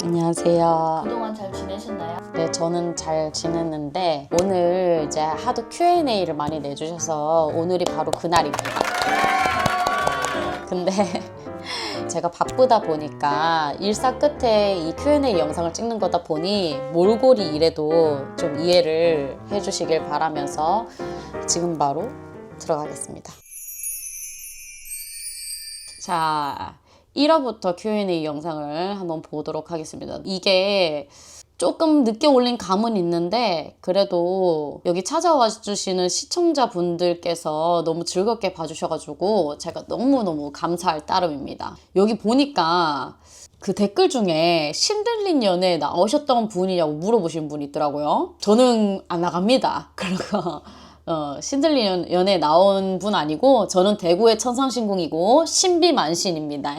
안녕하세요. 그동안 잘 지내셨나요? 네, 저는 잘 지냈는데 오늘 이제 하도 Q&A를 많이 내주셔서 오늘이 바로 그날입니다. 근데 제가 바쁘다 보니까 일사 끝에 이 Q&A 영상을 찍는 거다 보니 몰골이 이래도 좀 이해를 해주시길 바라면서 지금 바로 들어가겠습니다. 자, 1화부터 Q&A 영상을 한번 보도록 하겠습니다. 이게 조금 늦게 올린 감은 있는데 그래도 여기 찾아와 주시는 시청자분들께서 너무 즐겁게 봐주셔가지고 제가 너무너무 감사할 따름입니다. 여기 보니까 그 댓글 중에 신들린 연애에 나오셨던 분이냐고 물어보신 분이 있더라고요. 저는 안 나갑니다. 그리고 신들린 연애에 나온 분 아니고 저는 대구의 천상신궁이고 신비만신입니다.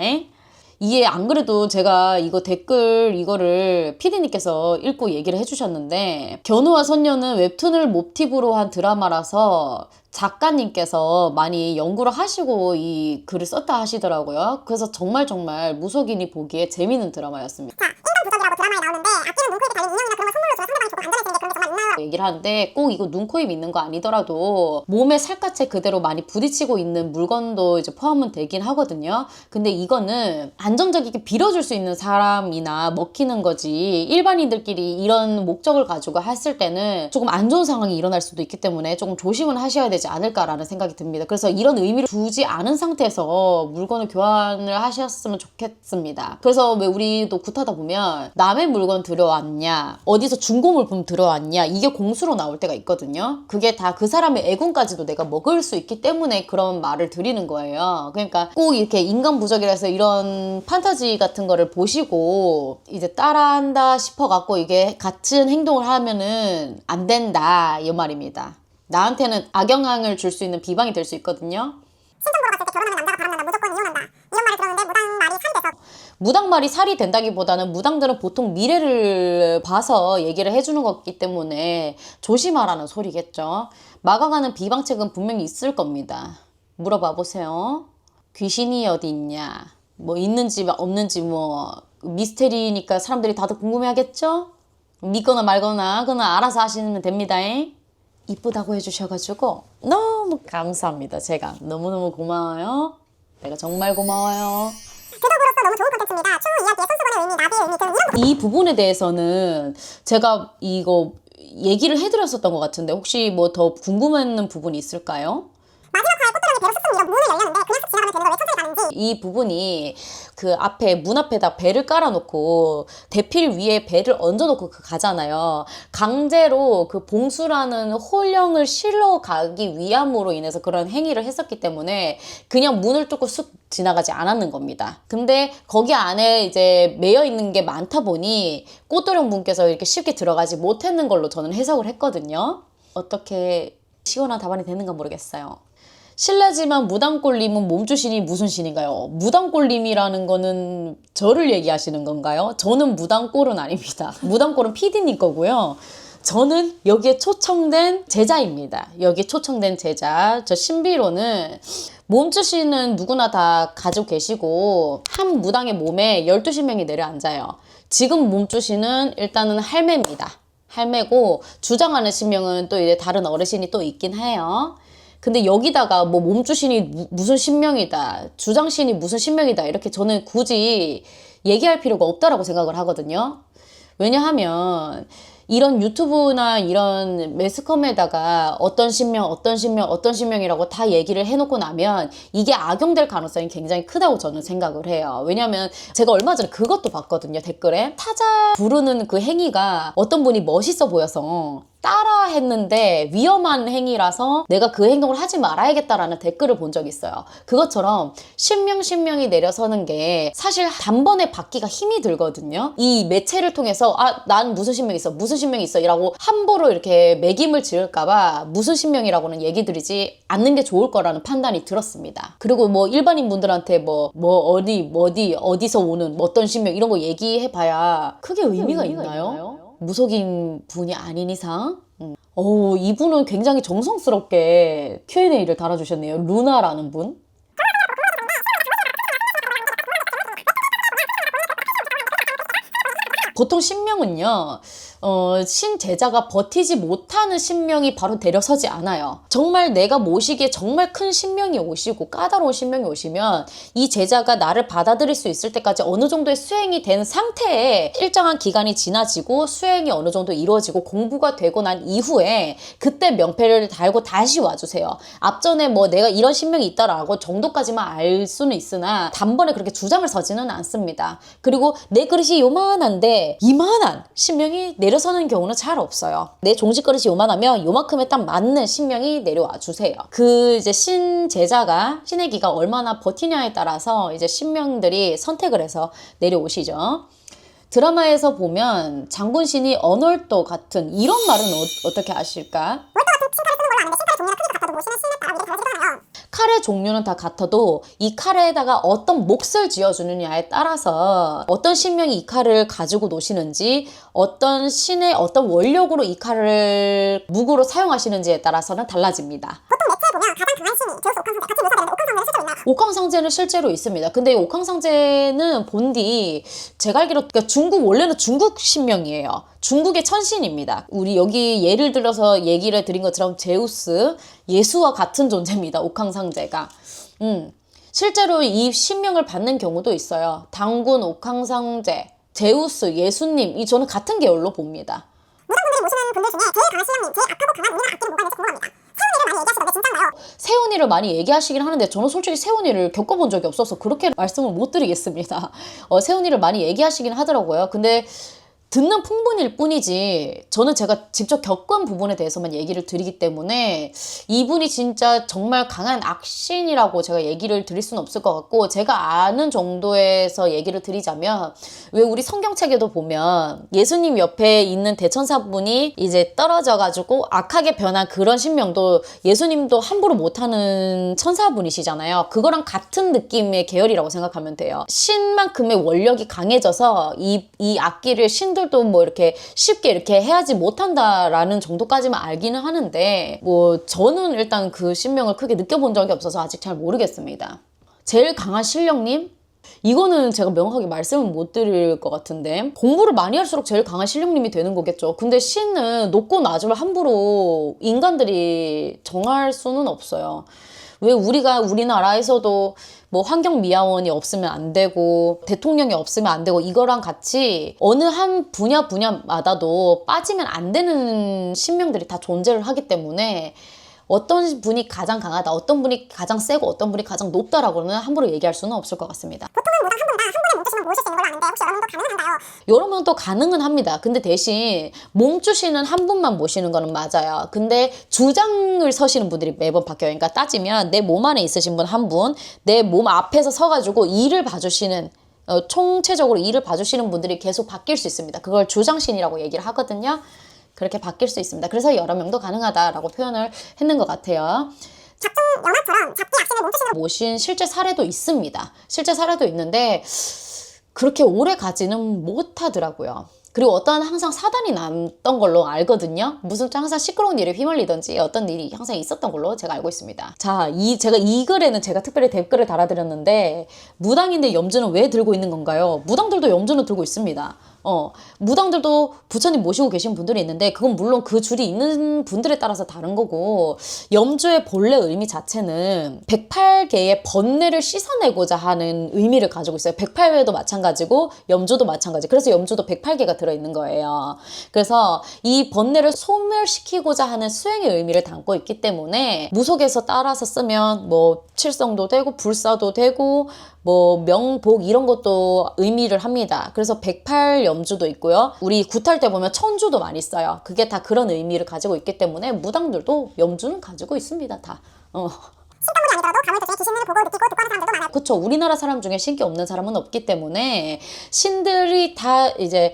이게 안 그래도 제가 이거 댓글 이거를 PD님께서 읽고 얘기를 해주셨는데 견우와 선녀는 웹툰을 모티브로 한 드라마라서 작가님께서 많이 연구를 하시고 이 글을 썼다 하시더라고요. 그래서 정말 무속인이 보기에 재미있는 드라마였습니다. 자, 인간부적이라고 드라마에 나오는데 아끼는 눈코입에 달린 인형이나 그런 걸 선물로 줘서 상대방이 보고 안전해지는 게 그런 게 정말 있나요? 얘기를 하는데 꼭 이거 눈, 코, 입 있는 거 아니더라도 몸에 살갗에 그대로 많이 부딪히고 있는 물건도 이제 포함은 되긴 하거든요. 근데 이거는 안정적이게 빌어줄 수 있는 사람이나 먹히는 거지 일반인들끼리 이런 목적을 가지고 했을 때는 조금 안 좋은 상황이 일어날 수도 있기 때문에 조금 조심을 하셔야 되지 않을까라는 생각이 듭니다. 그래서 이런 의미를 두지 않은 상태에서 물건을 교환을 하셨으면 좋겠습니다. 그래서 왜 우리도 굿하다 보면 남의 물건 들여왔냐, 어디서 중고물품 들여왔냐, 이게 공수로 나올 때가 있거든요. 그게 다 그 사람의 애군까지도 내가 먹을 수 있기 때문에 그런 말을 드리는 거예요. 그러니까 꼭 이렇게 인간 부적이라서 이런 판타지 같은 거를 보시고 이제 따라한다 싶어갖고 이게 같은 행동을 하면은 안 된다 이 말입니다. 나한테는 악영향을 줄 수 있는 비방이 될 수 있거든요. 신청 보러 갔을 때 결혼하면 남자가 바람난다 무조건 이혼한다 이런 말을 들었는데 무당말이 살이 돼서 무당말이 살이 된다기보다는 무당들은 보통 미래를 봐서 얘기를 해주는 거기 때문에 조심하라는 소리겠죠. 막아가는 비방책은 분명히 있을 겁니다. 물어봐 보세요. 귀신이 어디 있냐, 뭐 있는지 없는지 뭐 미스테리니까 사람들이 다들 궁금해하겠죠. 믿거나 말거나 그건 알아서 하시면 됩니다. 이쁘다고 해주셔가지고 너무 감사합니다. 제가 너무너무 고마워요. 내가 정말 고마워요. 교도부로서 너무 좋은 콘텐츠입니다. 추후 이야기의 손수건의 의미, 나비의 의미 등 이런 이 부분에 대해서는 제가 이거 얘기를 해드렸었던 것 같은데 혹시 뭐 더 궁금한 부분이 있을까요? 마지막 화에 꽃도령이 배로 스승 이런 문을 열렸는데 그냥 쓱 지나가면 되는 걸 왜 천천히 가는지 이 부분이 그 앞에 문 앞에다 배를 깔아놓고 대필 위에 배를 얹어놓고 가잖아요. 강제로 그 봉수라는 홀령을 실러 가기 위함으로 인해서 그런 행위를 했었기 때문에 그냥 문을 뚫고 쑥 지나가지 않았는 겁니다. 근데 거기 안에 이제 매여 있는 게 많다 보니 꽃도령 분께서 이렇게 쉽게 들어가지 못했는 걸로 저는 해석을 했거든요. 어떻게 시원한 답안이 되는가 모르겠어요. 실례지만 무당꼴님은 몸주신이 무슨 신인가요? 무당꼴님이라는 거는 저를 얘기하시는 건가요? 저는 무당꼴은 아닙니다. 무당꼴은 PD님 거고요. 저는 여기에 초청된 제자입니다. 여기에 초청된 제자. 저 신비로는 몸주신은 누구나 다 가지고 계시고 한 무당의 몸에 12신명이 내려앉아요. 지금 몸주신은 일단은 할매입니다. 할매고 주장하는 신명은 또 이제 다른 어르신이 또 있긴 해요. 근데 여기다가 뭐 몸주신이 무슨 신명이다, 주장신이 무슨 신명이다 이렇게 저는 굳이 얘기할 필요가 없다라고 생각을 하거든요. 왜냐하면 이런 유튜브나 이런 매스컴에다가 어떤 신명이라고 다 얘기를 해놓고 나면 이게 악용될 가능성이 굉장히 크다고 저는 생각을 해요. 왜냐면 제가 얼마 전에 그것도 봤거든요. 댓글에 타자 부르는 그 행위가 어떤 분이 멋있어 보여서 따라 했는데 위험한 행위라서 내가 그 행동을 하지 말아야겠다라는 댓글을 본 적이 있어요. 그것처럼 신명이 내려서는 게 사실 단번에 받기가 힘이 들거든요. 이 매체를 통해서 난 무슨 신명이 있어 이라고 함부로 이렇게 매김을 지을까봐 무슨 신명이라고는 얘기 드리지 않는 게 좋을 거라는 판단이 들었습니다. 그리고 뭐 일반인 분들한테 어디서 오는 어떤 신명 이런 거 얘기해봐야 크게 의미가 있나요? 무속인 분이 아닌 이상 이분은 굉장히 정성스럽게 Q&A를 달아주셨네요. 루나라는 분. 보통 신명은요, 신제자가 버티지 못하는 신명이 바로 데려서지 않아요. 정말 내가 모시기에 정말 큰 신명이 오시고 까다로운 신명이 오시면 이 제자가 나를 받아들일 수 있을 때까지 어느 정도의 수행이 된 상태에 일정한 기간이 지나지고 수행이 어느 정도 이루어지고 공부가 되고 난 이후에 그때 명패를 달고 다시 와주세요. 앞전에 뭐 내가 이런 신명이 있다라고 정도까지만 알 수는 있으나 단번에 그렇게 주장을 서지는 않습니다. 그리고 내 그릇이 요만한데 이만한 신명이 내려서는 경우는 잘 없어요. 내 종지 그릇이 요만하면 요만큼에 딱 맞는 신명이 내려와 주세요. 그 이제 신제자가 신의 기가 얼마나 버티냐에 따라서 이제 신명들이 선택을 해서 내려오시죠. 드라마에서 보면 장군신이 어널도 같은 이런 말은 어떻게 아실까? 칼의 종류는 다 같아도 이 칼에다가 어떤 몫을 지어주느냐에 따라서 어떤 신명이 이 칼을 가지고 노시는지 어떤 신의 어떤 원력으로 이 칼을 무구로 사용하시는지에 따라서는 달라집니다. 옥황상제는 실제로 있습니다. 근데 옥황상제는 본디 제가 알기로 그러니까 중국 원래는 중국 신명이에요. 중국의 천신입니다. 우리 여기 예를 들어서 얘기를 드린 것처럼 제우스, 예수와 같은 존재입니다. 옥황상제가. 실제로 이 신명을 받는 경우도 있어요. 당군, 옥황상제, 제우스, 예수님, 저는 같은 계열로 봅니다. 무당분들이 모시는 분들 중에 제일 강한 신령님, 제일 악하고 강한 운이나 악기는 뭐가 있는지 궁금합니다. 세운이를 많이 얘기하시던데 진짜인가요? 세운이를 많이 얘기하시긴 하는데 저는 솔직히 세운이를 겪어본 적이 없어서 그렇게 말씀을 못 드리겠습니다. 세운이를 많이 얘기하시긴 하더라고요. 근데 듣는 풍문일 뿐이지 저는 제가 직접 겪은 부분에 대해서만 얘기를 드리기 때문에 이분이 진짜 정말 강한 악신이라고 제가 얘기를 드릴 수는 없을 것 같고, 제가 아는 정도에서 얘기를 드리자면 왜 우리 성경책에도 보면 예수님 옆에 있는 대천사분이 이제 떨어져가지고 악하게 변한 그런 신명도 예수님도 함부로 못하는 천사분이시잖아요. 그거랑 같은 느낌의 계열이라고 생각하면 돼요. 신만큼의 원력이 강해져서 이 악기를 신들도 뭐 이렇게 쉽게 이렇게 해야지 못한다라는 정도까지만 알기는 하는데, 뭐 저는 일단 그 신명을 크게 느껴본 적이 없어서 아직 잘 모르겠습니다. 제일 강한 신령님? 이거는 제가 명확하게 말씀을 못 드릴 것 같은데, 공부를 많이 할수록 제일 강한 신령님이 되는 거겠죠. 근데 신은 높고 낮음을 함부로 인간들이 정할 수는 없어요. 왜 우리나라에서도 뭐 환경미화원이 없으면 안 되고 대통령이 없으면 안 되고 이거랑 같이 어느 한 분야마다도 빠지면 안 되는 신명들이 다 존재를 하기 때문에 어떤 분이 가장 강하다, 어떤 분이 가장 세고 어떤 분이 가장 높다라고는 함부로 얘기할 수는 없을 것 같습니다. 보통은 무당 한 분당 한 분에 몸주시면 모실 수 있는 걸로 아는데 혹시 여러 분도 가능한가요? 여러 명도 가능은 합니다. 근데 대신 몸주시는 한 분만 모시는 거는 맞아요. 근데 주장을 서시는 분들이 매번 바뀌어요. 그러니까 따지면 내 몸 안에 있으신 분 한 분, 내 몸 앞에서 서가지고 일을 봐주시는 총체적으로 일을 봐주시는 분들이 계속 바뀔 수 있습니다. 그걸 주장신이라고 얘기를 하거든요. 그렇게 바뀔 수 있습니다. 그래서 여러 명도 가능하다라고 표현을 했는 것 같아요. 작중 영화처럼 잡기 악신을 몸주시는 모신 실제 사례도 있습니다. 실제 사례도 있는데 그렇게 오래 가지는 못하더라고요. 그리고 어떤 항상 사단이 났던 걸로 알거든요. 무슨 항상 시끄러운 일에 휘말리던지 어떤 일이 항상 있었던 걸로 제가 알고 있습니다. 자, 제가 이 글에는 제가 특별히 댓글을 달아드렸는데, 무당인데 염주는 왜 들고 있는 건가요? 무당들도 염주는 들고 있습니다. 무당들도 부처님 모시고 계신 분들이 있는데 그건 물론 그 줄이 있는 분들에 따라서 다른 거고, 염주의 본래 의미 자체는 108개의 번뇌를 씻어내고자 하는 의미를 가지고 있어요. 108회도 마찬가지고 염주도 마찬가지. 그래서 염주도 108개가 들어있는 거예요. 그래서 이 번뇌를 소멸시키고자 하는 수행의 의미를 담고 있기 때문에 무속에서 따라서 쓰면 뭐 칠성도 되고 불사도 되고 뭐 명복 이런 것도 의미를 합니다. 그래서 108 염주도 있고요. 우리 굿할 때 보면 천주도 많이 써요. 그게 다 그런 의미를 가지고 있기 때문에 무당들도 염주는 가지고 있습니다. 다. 신병문이 아니더라도 가물 도중에 귀신을 보고 느끼고 듣고 하는 사람들도 많아요. 그쵸. 우리나라 사람 중에 신기 없는 사람은 없기 때문에 신들이 다 이제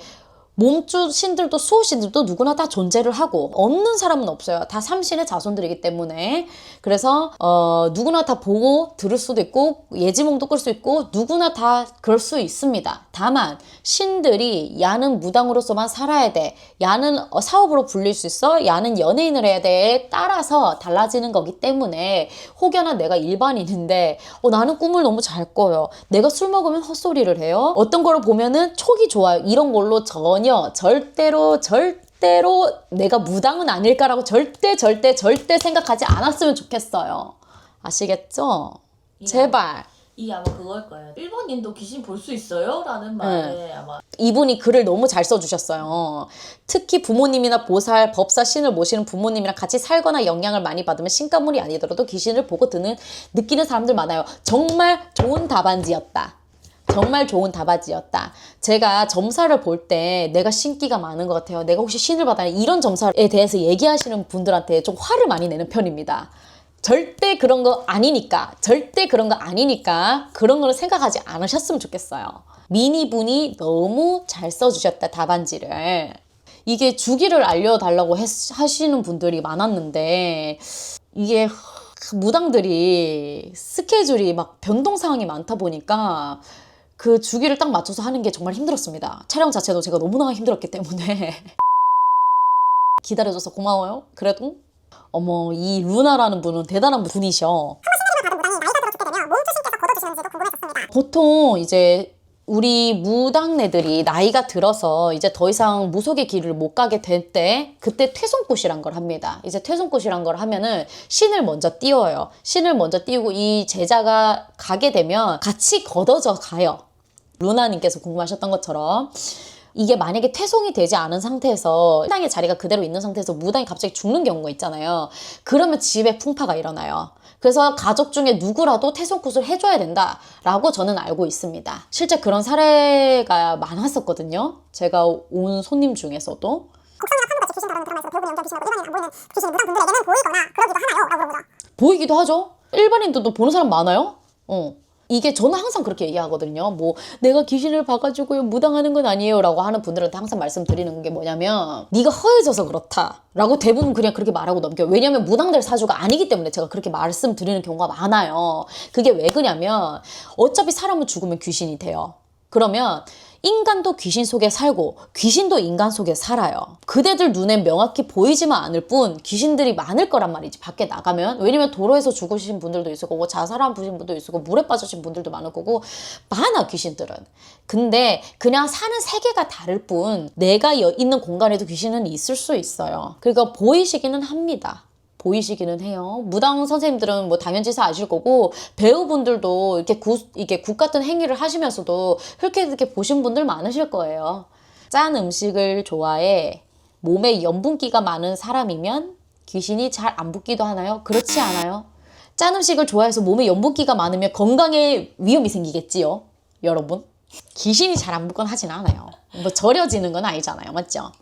몸주 신들도 수호신들도 누구나 다 존재를 하고 없는 사람은 없어요. 다 삼신의 자손들이기 때문에. 그래서 누구나 다 보고 들을 수도 있고 예지몽도 꿀 수 있고 누구나 다 그럴 수 있습니다. 다만 신들이 야는 무당으로서만 살아야 돼, 야는 사업으로 불릴 수 있어, 야는 연예인을 해야 돼에 따라서 달라지는 거기 때문에 혹여나 내가 일반인인데 나는 꿈을 너무 잘 꿔요, 내가 술 먹으면 헛소리를 해요, 어떤 거를 보면은 촉이 좋아요, 이런 걸로 전혀 절대로 내가 무당은 아닐까라고 절대 생각하지 않았으면 좋겠어요. 아시겠죠? 제발. 이 아마 그걸 거예요. 일본인도 귀신 볼 수 있어요? 라는 말에 아마 이분이 글을 너무 잘 써주셨어요. 특히 부모님이나 보살, 법사, 신을 모시는 부모님이랑 같이 살거나 영향을 많이 받으면 신가물이 아니더라도 귀신을 보고 느끼는 사람들 많아요. 정말 좋은 답안지였다. 정말 좋은 답안지였다. 제가 점사를 볼 때 내가 신기가 많은 것 같아요, 내가 혹시 신을 받아야, 이런 점사에 대해서 얘기하시는 분들한테 좀 화를 많이 내는 편입니다. 절대 그런 거 아니니까 그런 거는 생각하지 않으셨으면 좋겠어요. 미니분이 너무 잘 써주셨다, 답안지를. 이게 주기를 알려달라고 하시는 분들이 많았는데 이게 무당들이 스케줄이 막 변동 사항이 많다 보니까 그 주기를 딱 맞춰서 하는 게 정말 힘들었습니다. 촬영 자체도 제가 너무나 힘들었기 때문에. 기다려줘서 고마워요. 그래도 어머, 이 루나라는 분은 대단한 분이셔. 받은 무당이 나이가 들어 죽게 되면 몸주신께서 거둬주시는지도 궁금했었습니다. 보통 이제 우리 무당네들이 나이가 들어서 이제 더 이상 무속의 길을 못 가게 될 때 그때 퇴송꽃이란 걸 합니다. 이제 퇴송꽃이란 걸 하면은 신을 먼저 띄워요. 신을 먼저 띄우고 이 제자가 가게 되면 같이 걷어져 가요. 루나님께서 궁금하셨던 것처럼 이게 만약에 퇴송이 되지 않은 상태에서 신당의 자리가 그대로 있는 상태에서 무당이 갑자기 죽는 경우가 있잖아요. 그러면 집에 풍파가 일어나요. 그래서 가족 중에 누구라도 퇴송굿을 해줘야 된다라고 저는 알고 있습니다. 실제 그런 사례가 많았었거든요. 제가 온 손님 중에서도. 곡성이나 판도같이 귀신 다루는 드라마에서 배우분 연기하고 귀신하고 일반인 안 보이는 귀신이 무당분들에게는 보이거나 그러기도 하나요? 라고 물어보죠. 보이기도 하죠. 일반인들도 보는 사람 많아요. 이게 저는 항상 그렇게 얘기하거든요. 뭐 내가 귀신을 봐가지고 무당하는 건 아니에요 라고 하는 분들한테 항상 말씀드리는 게 뭐냐면 네가 허해져서 그렇다 라고 대부분 그냥 그렇게 말하고 넘겨요. 왜냐면 무당될 사주가 아니기 때문에 제가 그렇게 말씀드리는 경우가 많아요. 그게 왜 그러냐면 어차피 사람은 죽으면 귀신이 돼요. 그러면 인간도 귀신 속에 살고 귀신도 인간 속에 살아요. 그대들 눈에 명확히 보이지만 않을 뿐 귀신들이 많을 거란 말이지, 밖에 나가면. 왜냐면 도로에서 죽으신 분들도 있을 거고 자살한 분들도 있을 거고 물에 빠지신 분들도 많을 거고 많아, 귀신들은. 근데 그냥 사는 세계가 다를 뿐 내가 있는 공간에도 귀신은 있을 수 있어요. 그러니까 보이시기는 합니다. 보이시기는 해요. 무당 선생님들은 뭐 당연지사 아실 거고 배우분들도 이렇게 굿 같은 행위를 하시면서도 이렇게 보신 분들 많으실 거예요. 짠 음식을 좋아해 몸에 염분기가 많은 사람이면 귀신이 잘 안 붙기도 하나요? 그렇지 않아요. 짠 음식을 좋아해서 몸에 염분기가 많으면 건강에 위험이 생기겠지요, 여러분. 귀신이 잘 안 붙건 하진 않아요. 뭐 절여지는 건 아니잖아요, 맞죠?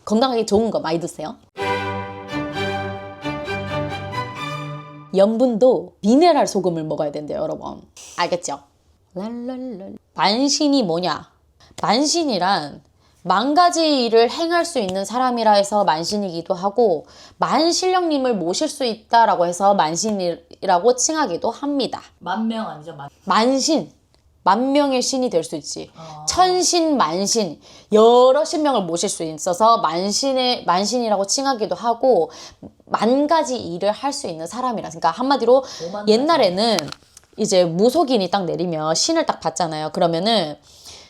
건강하게 좋은 거 많이 드세요. 염분도 미네랄 소금을 먹어야 된대요, 여러분. 알겠죠? 랄랄랄. 만신이 뭐냐? 만신이란 만 가지 일을 행할 수 있는 사람이라 해서 만신이기도 하고 만신령님을 모실 수 있다라고 해서 만신이라고 칭하기도 합니다. 만명 아니죠? 만신. 만 명의 신이 될 수 있지. 천신, 만신, 여러 신명을 모실 수 있어서 만신이라고 칭하기도 하고 만 가지 일을 할 수 있는 사람이라. 그러니까 한마디로 옛날에는 이제 무속인이 딱 내리면 신을 딱 봤잖아요. 그러면은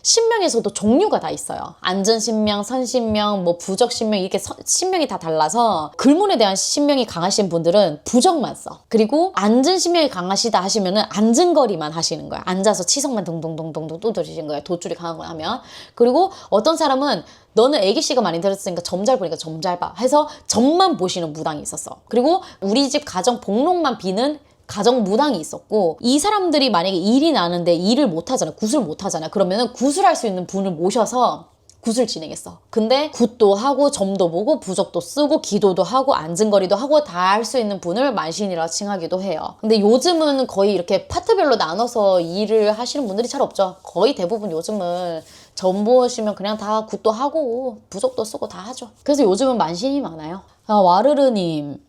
신명에서도 종류가 다 있어요. 안전신명, 선신명, 뭐 부적신명, 이렇게 신명이 다 달라서 글문에 대한 신명이 강하신 분들은 부적만 써. 그리고 안전신명이 강하시다 하시면은 앉은거리만 하시는 거야. 앉아서 치성만 동동동동동 두드리시는 거예요. 돛줄이 강한 거 하면. 그리고 어떤 사람은 너는 애기씨가 많이 들었으니까 점 잘 보니까 점 잘 봐 해서 점만 보시는 무당이 있었어. 그리고 우리 집 가정 복록만 비는 가정 무당이 있었고, 이 사람들이 만약에 일이 나는데 일을 못 하잖아, 굿을 못 하잖아. 그러면은 굿을 할 수 있는 분을 모셔서 굿을 진행했어. 근데 굿도 하고 점도 보고 부적도 쓰고 기도도 하고 앉은거리도 하고 다 할 수 있는 분을 만신이라 칭하기도 해요. 근데 요즘은 거의 이렇게 파트별로 나눠서 일을 하시는 분들이 잘 없죠. 거의 대부분 요즘은 전보시면 그냥 다 굿도 하고 부적도 쓰고 다 하죠. 그래서 요즘은 만신이 많아요. 아, 와르르님.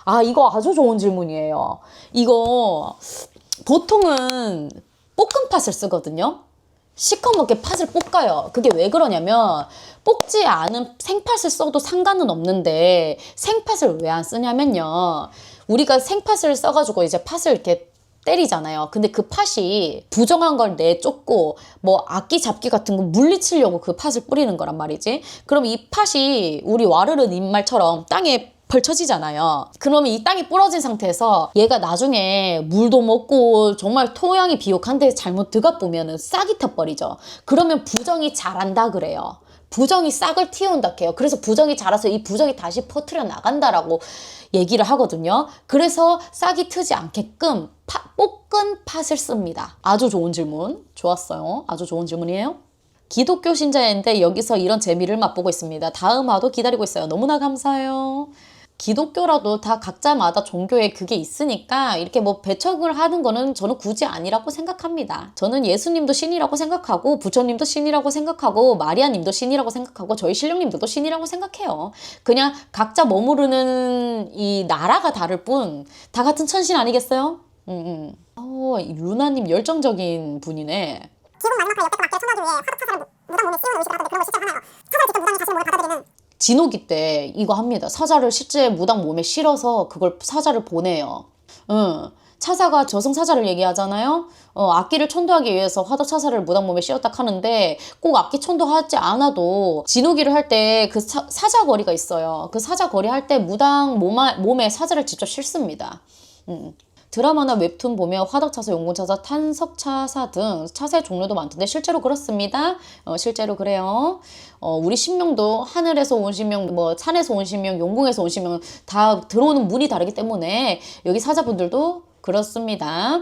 아, 이거 아주 좋은 질문이에요. 이거 보통은 볶은 팥을 쓰거든요. 시커멓게 팥을 볶아요. 그게 왜 그러냐면 볶지 않은 생팥을 써도 상관은 없는데 생팥을 왜 안 쓰냐면요. 우리가 생팥을 써가지고 이제 팥을 이렇게 때리잖아요. 근데 그 팥이 부정한 걸 내쫓고 뭐 악기 잡기 같은 거 물리치려고 그 팥을 뿌리는 거란 말이지. 그럼 이 팥이 우리 와르르 님 말처럼 땅에 펼쳐지잖아요. 그러면 이 땅이 부러진 상태에서 얘가 나중에 물도 먹고 정말 토양이 비옥한데 잘못 들어가 보면은 싹이 터버리죠. 그러면 부정이 자란다 그래요. 부정이 싹을 틔운다 해요. 그래서 부정이 자라서 이 부정이 다시 퍼트려 나간다라고 얘기를 하거든요. 그래서 싹이 트지 않게끔 볶은 팥을 씁니다. 아주 좋은 질문. 좋았어요. 아주 좋은 질문이에요. 기독교 신자인데 여기서 이런 재미를 맛보고 있습니다. 다음 화도 기다리고 있어요. 너무나 감사해요. 기독교라도 다 각자마다 종교에 그게 있으니까 이렇게 뭐 배척을 하는 거는 저는 굳이 아니라고 생각합니다. 저는 예수님도 신이라고 생각하고 부처님도 신이라고 생각하고 마리아님도 신이라고 생각하고 저희 신령님들도 신이라고 생각해요. 그냥 각자 머무르는 이 나라가 다를 뿐 다 같은 천신 아니겠어요? 이 루나님 열정적인 분이네. 기본 마지막 화 옆에 또 막대를 쳐넣기 위해 화덕 차사를 무당 몸에 씌우는 의식을 하던데 그런 걸 실제로 하나요? 차사를 직접 무당이 자신의 몸에 받아들이는 진호기 때 이거 합니다. 사자를 실제 무당 몸에 실어서 그걸 사자를 보내요. 차사가 저승사자를 얘기하잖아요. 악기를 천도하기 위해서 화덕 차사를 무당 몸에 씌웠다 하는데 꼭 악기 천도하지 않아도 진호기를 할 때 그 사자 거리가 있어요. 그 사자 거리 할 때 무당 몸에 사자를 직접 실습니다. 드라마나 웹툰 보면 화덕차사, 용군차사, 탄석차사 등 차사의 종류도 많던데 실제로 그렇습니다. 실제로 그래요. 우리 신명도 하늘에서 온 신명, 뭐 산에서 온 신명, 용궁에서 온 신명 다 들어오는 문이 다르기 때문에 여기 사자분들도 그렇습니다.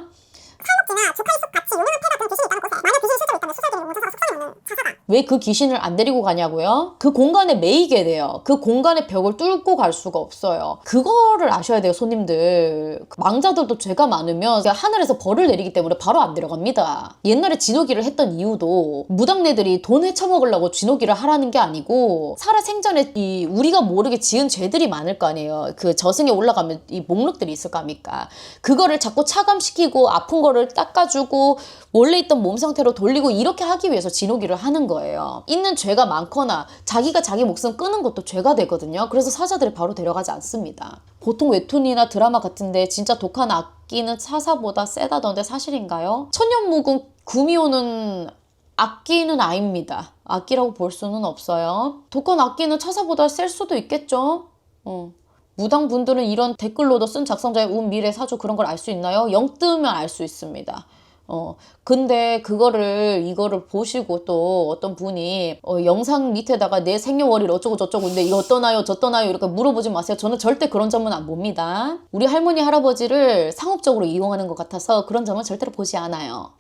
칼목지나 조카이속 같이 유명한 패 같은 귀신이 있다는 곳에 만약 귀신이 실제로 있다면 수사들이 용군차사가 속성이 없는 차사다. 왜 그 귀신을 안 데리고 가냐고요? 그 공간에 매이게 돼요. 그 공간의 벽을 뚫고 갈 수가 없어요. 그거를 아셔야 돼요, 손님들. 망자들도 죄가 많으면 하늘에서 벌을 내리기 때문에 바로 안 데려갑니다. 옛날에 진호기를 했던 이유도 무당네들이 돈 헤쳐먹으려고 진호기를 하라는 게 아니고 살아생전에 우리가 모르게 지은 죄들이 많을 거 아니에요. 그 저승에 올라가면 이 목록들이 있을 거 아닙니까? 그거를 자꾸 차감시키고 아픈 거를 닦아주고 원래 있던 몸 상태로 돌리고 이렇게 하기 위해서 진호기를 하는 거예요. 있는 죄가 많거나 자기가 자기 목숨 끊은 것도 죄가 되거든요. 그래서 사자들이 바로 데려가지 않습니다. 보통 웹툰이나 드라마 같은데 진짜 독한 악기는 사사보다 세다던데 사실인가요? 천년무궁 구미호는 악기는 아닙니다. 악기라고 볼 수는 없어요. 독한 악기는 차사보다 셀 수도 있겠죠? 무당분들은 이런 댓글로도 쓴 작성자의 운, 미래, 사주 그런 걸 알 수 있나요? 영 뜨면 알 수 있습니다. 근데 이거를 보시고 또 어떤 분이 영상 밑에다가 내 생년월일 어쩌고 저쩌고 근데 이거 어떠나요? 저떠나요? 이렇게 물어보지 마세요. 저는 절대 그런 점은 안 봅니다. 우리 할머니, 할아버지를 상업적으로 이용하는 것 같아서 그런 점은 절대로 보지 않아요.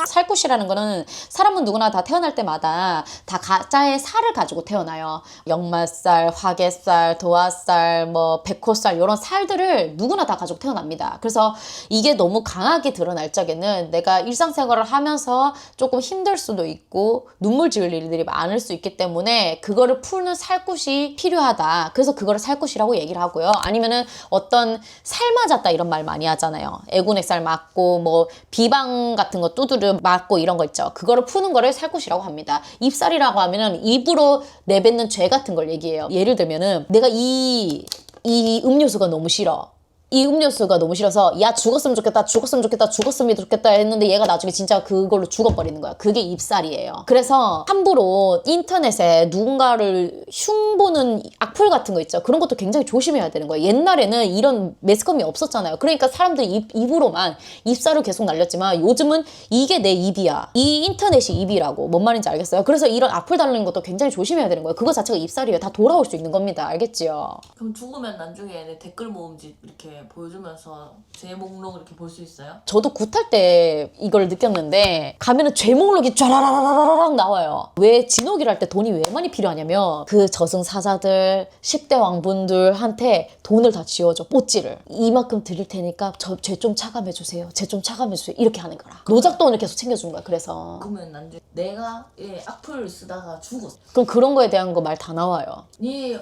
살굿이라는 거는 사람은 누구나 다 태어날 때마다 다 가짜의 살을 가지고 태어나요. 역마살, 화개살, 도화살, 뭐 백호살 이런 살들을 누구나 다 가지고 태어납니다. 그래서 이게 너무 강하게 드러날 적에는 내가 일상생활을 하면서 조금 힘들 수도 있고 눈물 지을 일들이 많을 수 있기 때문에 그거를 푸는 살굿이 필요하다. 그래서 그거를 살굿이라고 얘기를 하고요. 아니면은 어떤 살 맞았다 이런 말 많이 하잖아요. 애군액살 맞고 뭐 비방 같은 거 두드려 맞고 이런 거 있죠. 그거를 푸는 거를 살굿이라고 합니다. 입살이라고 하면은 입으로 내뱉는 죄 같은 걸 얘기해요. 예를 들면은 내가 이 음료수가 너무 싫어. 이 음료수가 너무 싫어서 야 죽었으면 좋겠다 죽었으면 좋겠다 죽었으면 좋겠다 했는데 얘가 나중에 진짜 그걸로 죽어버리는 거야. 그게 입살이에요. 그래서 함부로 인터넷에 누군가를 흉보는 악플 같은 거 있죠. 그런 것도 굉장히 조심해야 되는 거예요. 옛날에는 이런 매스컴이 없었잖아요. 그러니까 사람들이 입으로만 입살을 계속 날렸지만 요즘은 이게 내 입이야. 이 인터넷이 입이라고. 뭔 말인지 알겠어요? 그래서 이런 악플 달리는 것도 굉장히 조심해야 되는 거예요. 그거 자체가 입살이에요. 다 돌아올 수 있는 겁니다. 알겠지요? 그럼 죽으면 나중에 댓글 모음집 이렇게 이렇게 보여주면서 제 목록을 이렇게 볼 수 있어요? 저도 굿할 때 이걸 느꼈는데 가면은 죄 목록이 쫘라라라라락 나와요. 왜 진옥이를 할 때 돈이 왜 많이 필요하냐면 그 저승사자들 10대 왕분들한테 돈을 다 지어줘. 뽀찌를 이만큼 드릴 테니까 저 죄 좀 차감해주세요. 죄 좀 차감해주세요. 이렇게 하는 거라. 노작돈을 계속 챙겨준 거야. 그래서 그러면 나중에 내가 악플 쓰다가 죽었어. 그럼 그런 거에 대한 거 말 다 나와요. 니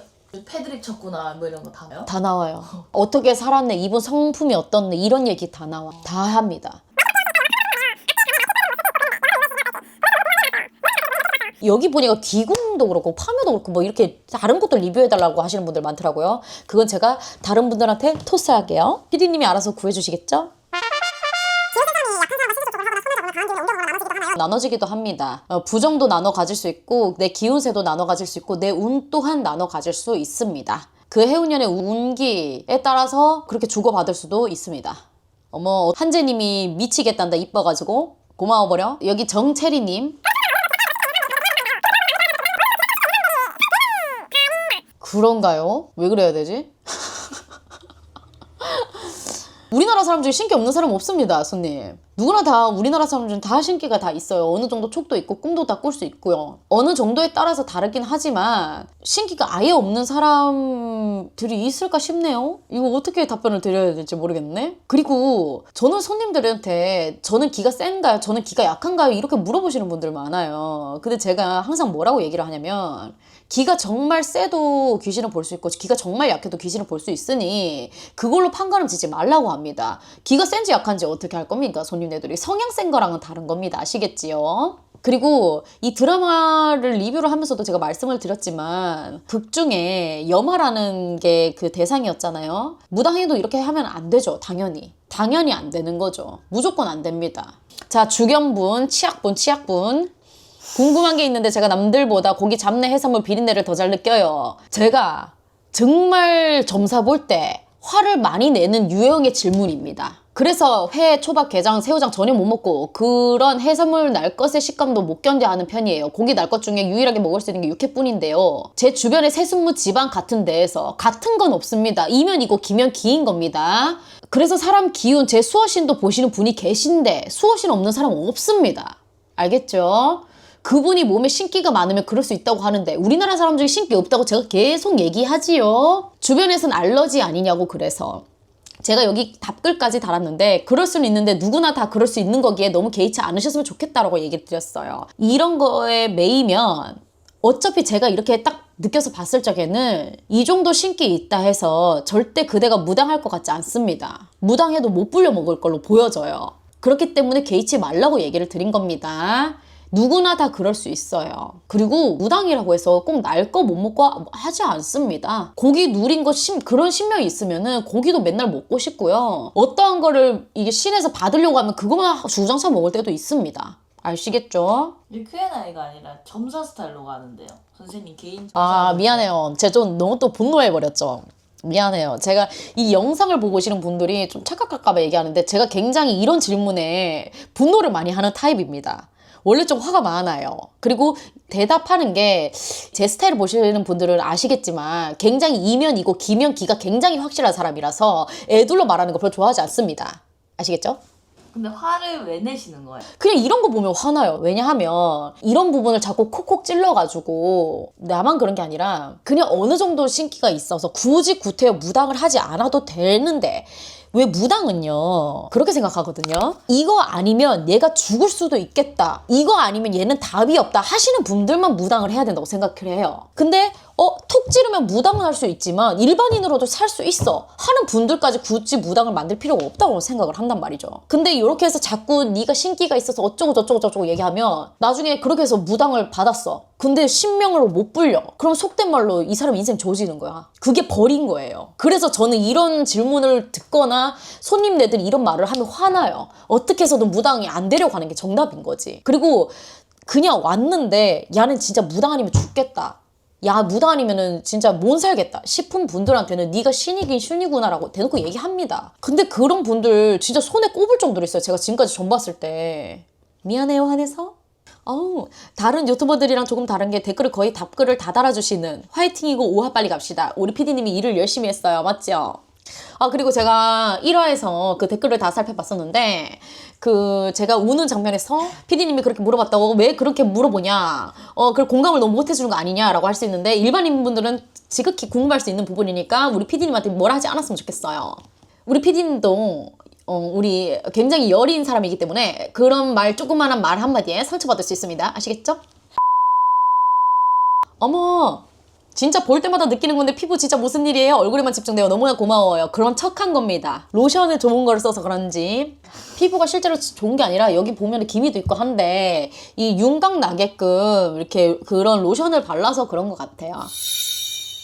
패드립 쳤구나 뭐 이런 거 다 나요? 다 나와요. 어떻게 살았네, 이분 성품이 어떻네, 이런 얘기 다 나와. 다 합니다. 여기 보니까 디궁도 그렇고 파묘도 그렇고 뭐 이렇게 다른 것도 리뷰해달라고 하시는 분들 많더라고요. 그건 제가 다른 분들한테 토스할게요. PD님이 알아서 구해주시겠죠? 나눠지기도 합니다. 부정도 나눠 가질 수 있고 내 기운세도 나눠 가질 수 있고 내 운 또한 나눠 가질 수 있습니다. 그 해운년의 운기에 따라서 그렇게 주고받을 수도 있습니다. 어머, 한재님이 미치겠단다 이뻐가지고 고마워버려. 여기 정채리님 그런가요? 왜 그래야 되지? 우리나라 사람 중에 신기 없는 사람 없습니다, 손님. 누구나 다 우리나라 사람 중에 다 신기가 다 있어요. 어느 정도 촉도 있고 꿈도 다 꿀 수 있고요. 어느 정도에 따라서 다르긴 하지만 신기가 아예 없는 사람들이 있을까 싶네요. 이거 어떻게 답변을 드려야 될지 모르겠네. 그리고 저는 손님들한테 저는 기가 센가요? 저는 기가 약한가요? 이렇게 물어보시는 분들 많아요. 근데 제가 항상 뭐라고 얘기를 하냐면 기가 정말 세도 귀신을 볼 수 있고 기가 정말 약해도 귀신을 볼 수 있으니 그걸로 판가름 지지 말라고 합니다. 기가 센지 약한지 어떻게 할 겁니까? 손님들이 성향 센 거랑은 다른 겁니다. 아시겠지요? 그리고 이 드라마를 리뷰를 하면서도 제가 말씀을 드렸지만 극 중에 염화라는 게 그 대상이었잖아요. 무당해도 이렇게 하면 안 되죠. 당연히 안 되는 거죠. 무조건 안 됩니다. 자, 주견분, 치약분 궁금한 게 있는데 제가 남들보다 고기 잡내 해산물 비린내를 더 잘 느껴요. 제가 정말 점사 볼 때 화를 많이 내는 유형의 질문입니다. 그래서 회, 초밥, 게장, 새우장 전혀 못 먹고 그런 해산물 날 것의 식감도 못 견뎌하는 편이에요. 고기 날 것 중에 유일하게 먹을 수 있는 게 육회뿐인데요. 제 주변에 세순무 지방 같은 데에서 같은 건 없습니다. 이면이고 기면 기인 겁니다. 그래서 사람 기운, 제 수어신도 보시는 분이 계신데 수어신 없는 사람 없습니다. 알겠죠? 그분이 몸에 신기가 많으면 그럴 수 있다고 하는데 우리나라 사람 중에 신기 없다고 제가 계속 얘기하지요. 주변에서는 알러지 아니냐고. 그래서 제가 여기 답글까지 달았는데 그럴 수는 있는데 누구나 다 그럴 수 있는 거기에 너무 개의치 않으셨으면 좋겠다라고 얘기를 드렸어요. 이런 거에 매이면 어차피 제가 이렇게 딱 느껴서 봤을 적에는 이 정도 신기 있다 해서 절대 그대가 무당할 것 같지 않습니다. 무당해도 못 불려 먹을 걸로 보여져요. 그렇기 때문에 개의치 말라고 얘기를 드린 겁니다. 누구나 다 그럴 수 있어요. 그리고 무당이라고 해서 꼭 날 거 못 먹고 하지 않습니다. 고기 누린 거 그런 신명이 있으면은 고기도 맨날 먹고 싶고요. 어떠한 거를 이게 신에서 받으려고 하면 그것만 주장차 먹을 때도 있습니다. 아시겠죠? 이게 Q&A가 아니라 점사 스타일로 가는데요. 선생님 개인 점사. 아, 미안해요. 제가 좀 너무 또 분노해버렸죠. 미안해요. 제가 이 영상을 보고 오시는 분들이 좀 착각할까봐 얘기하는데 제가 굉장히 이런 질문에 분노를 많이 하는 타입입니다. 원래 좀 화가 많아요. 그리고 대답하는 게 제 스타일을 보시는 분들은 아시겠지만 굉장히 이면이고 기면 기가 굉장히 확실한 사람이라서 애둘러 말하는 거 별로 좋아하지 않습니다. 아시겠죠? 근데 화를 왜 내시는 거예요? 그냥 이런 거 보면 화나요. 왜냐하면 이런 부분을 자꾸 콕콕 찔러가지고 나만 그런 게 아니라 그냥 어느 정도 신기가 있어서 굳이 구태여 무당을 하지 않아도 되는데 왜 무당은요 그렇게 생각하거든요. 이거 아니면 얘가 죽을 수도 있겠다, 이거 아니면 얘는 답이 없다 하시는 분들만 무당을 해야 된다고 생각을 해요. 근데 톡 찌르면 무당은 할 수 있지만 일반인으로도 살 수 있어 하는 분들까지 굳이 무당을 만들 필요가 없다고 생각을 한단 말이죠. 근데 이렇게 해서 자꾸 네가 신기가 있어서 어쩌고 저쩌고 얘기하면 나중에 그렇게 해서 무당을 받았어. 근데 신명으로 못 불려. 그럼 속된 말로 이 사람 인생 조지는 거야. 그게 벌인 거예요. 그래서 저는 이런 질문을 듣거나 손님네들이 이런 말을 하면 화나요. 어떻게 해서든 무당이 안 되려고 하는 게 정답인 거지. 그리고 그냥 왔는데 야는 진짜 무당 아니면 죽겠다, 야 무당 아니면은 진짜 못 살겠다 싶은 분들한테는 네가 신이긴 신이구나라고 대놓고 얘기합니다. 근데 그런 분들 진짜 손에 꼽을 정도로 있어요. 제가 지금까지 전 봤을 때. 미안해요 한해서. 다른 유튜버들이랑 조금 다른 게 댓글을 거의 답글을 다 달아주시는 화이팅이고 오하 빨리 갑시다. 우리 PD님이 일을 열심히 했어요. 맞죠? 아, 그리고 제가 1화에서 그 댓글을 다 살펴봤었는데, 그, 제가 우는 장면에서 PD님이 그렇게 물어봤다고 왜 그렇게 물어보냐, 그 공감을 너무 못해주는 거 아니냐라고 할 수 있는데, 일반인 분들은 지극히 궁금할 수 있는 부분이니까 우리 PD님한테 뭐라 하지 않았으면 좋겠어요. 우리 PD님도, 우리 굉장히 여린 사람이기 때문에 그런 조그마한 말 한마디에 상처받을 수 있습니다. 아시겠죠? 어머! 진짜 볼 때마다 느끼는 건데 피부 진짜 무슨 일이에요? 얼굴에만 집중돼요. 너무나 고마워요. 그런 척한 겁니다. 로션을 좋은 걸 써서 그런지 피부가 실제로 좋은 게 아니라 여기 보면 기미도 있고 한데 이 윤곽 나게끔 이렇게 그런 로션을 발라서 그런 것 같아요.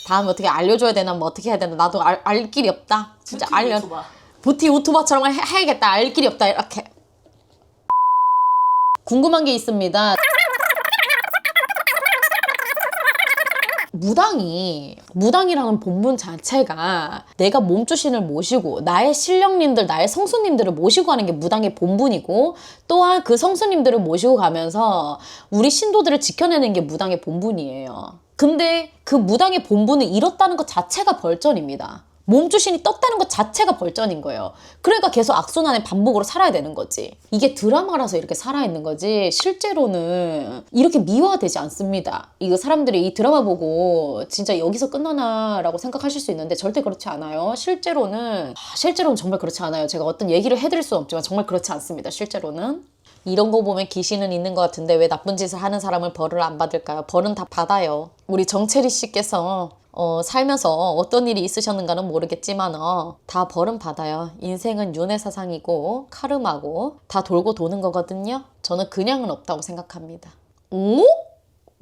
다음에 어떻게 알려줘야 되나 뭐 어떻게 해야 되나 나도 알 길이 없다. 진짜 뷰티 유튜버처럼 해야겠다. 알 길이 없다. 이렇게. 궁금한 게 있습니다. 무당이라는 본분 자체가 내가 몸주신을 모시고 나의 신령님들, 나의 성수님들을 모시고 가는 게 무당의 본분이고 또한 그 성수님들을 모시고 가면서 우리 신도들을 지켜내는 게 무당의 본분이에요. 근데 그 무당의 본분을 잃었다는 것 자체가 벌전입니다. 몸주신이 떴다는 것 자체가 벌전인 거예요. 그러니까 계속 악순환의 반복으로 살아야 되는 거지. 이게 드라마라서 이렇게 살아있는 거지 실제로는 이렇게 미화되지 않습니다. 이거 사람들이 이 드라마 보고 진짜 여기서 끝나나 라고 생각하실 수 있는데 절대 그렇지 않아요. 실제로는 정말 그렇지 않아요. 제가 어떤 얘기를 해드릴 수는 없지만 정말 그렇지 않습니다. 실제로는. 이런 거 보면 귀신은 있는 것 같은데 왜 나쁜 짓을 하는 사람을 벌을 안 받을까요? 벌은 다 받아요. 우리 정채리 씨께서 살면서 어떤 일이 있으셨는가는 모르겠지만 다 벌은 받아요. 인생은 윤회사상이고 카르마고 다 돌고 도는 거거든요. 저는 그냥은 없다고 생각합니다. 오?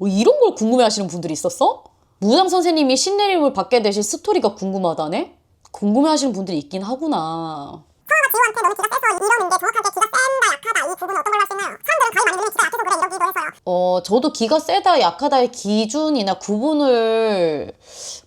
이런 걸 궁금해하시는 분들이 있었어? 무당 선생님이 신내림을 받게 되신 스토리가 궁금하다네? 궁금해하시는 분들이 있긴 하구나. 서아가 지호한테 너는 기가 세서 이러는데 정확하게 기가 센다 약하다 이 부분은 어떤 걸로 할 수 있나요? 사람들은 가위 많이 들면 기가 약해서 그래 이러기도 해서요. 저도 기가 세다 약하다의 기준이나 구분을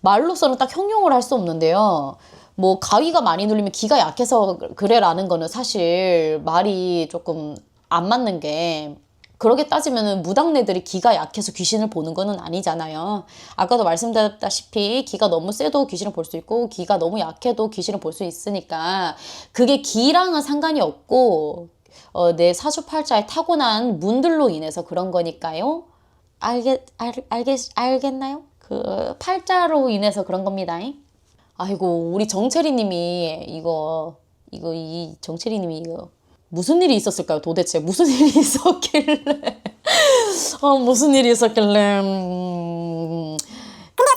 말로서는 딱 형용을 할 수 없는데요. 뭐 가위가 많이 눌리면 기가 약해서 그래라는 거는 사실 말이 조금 안 맞는 게 그렇게 따지면 무당네들이 기가 약해서 귀신을 보는 거는 아니잖아요. 아까도 말씀드렸다시피 기가 너무 세도 귀신을 볼 수 있고 기가 너무 약해도 귀신을 볼 수 있으니까 그게 기랑은 상관이 없고 내 사주팔자에 타고난 문들로 인해서 그런 거니까요. 알겠나요? 그 팔자로 인해서 그런 겁니다. 아이고 우리 정채리님이 이 정채리님이 이거 무슨 일이 있었을까요? 도대체 무슨 일이 있었길래 무슨 일이 있었길래 근데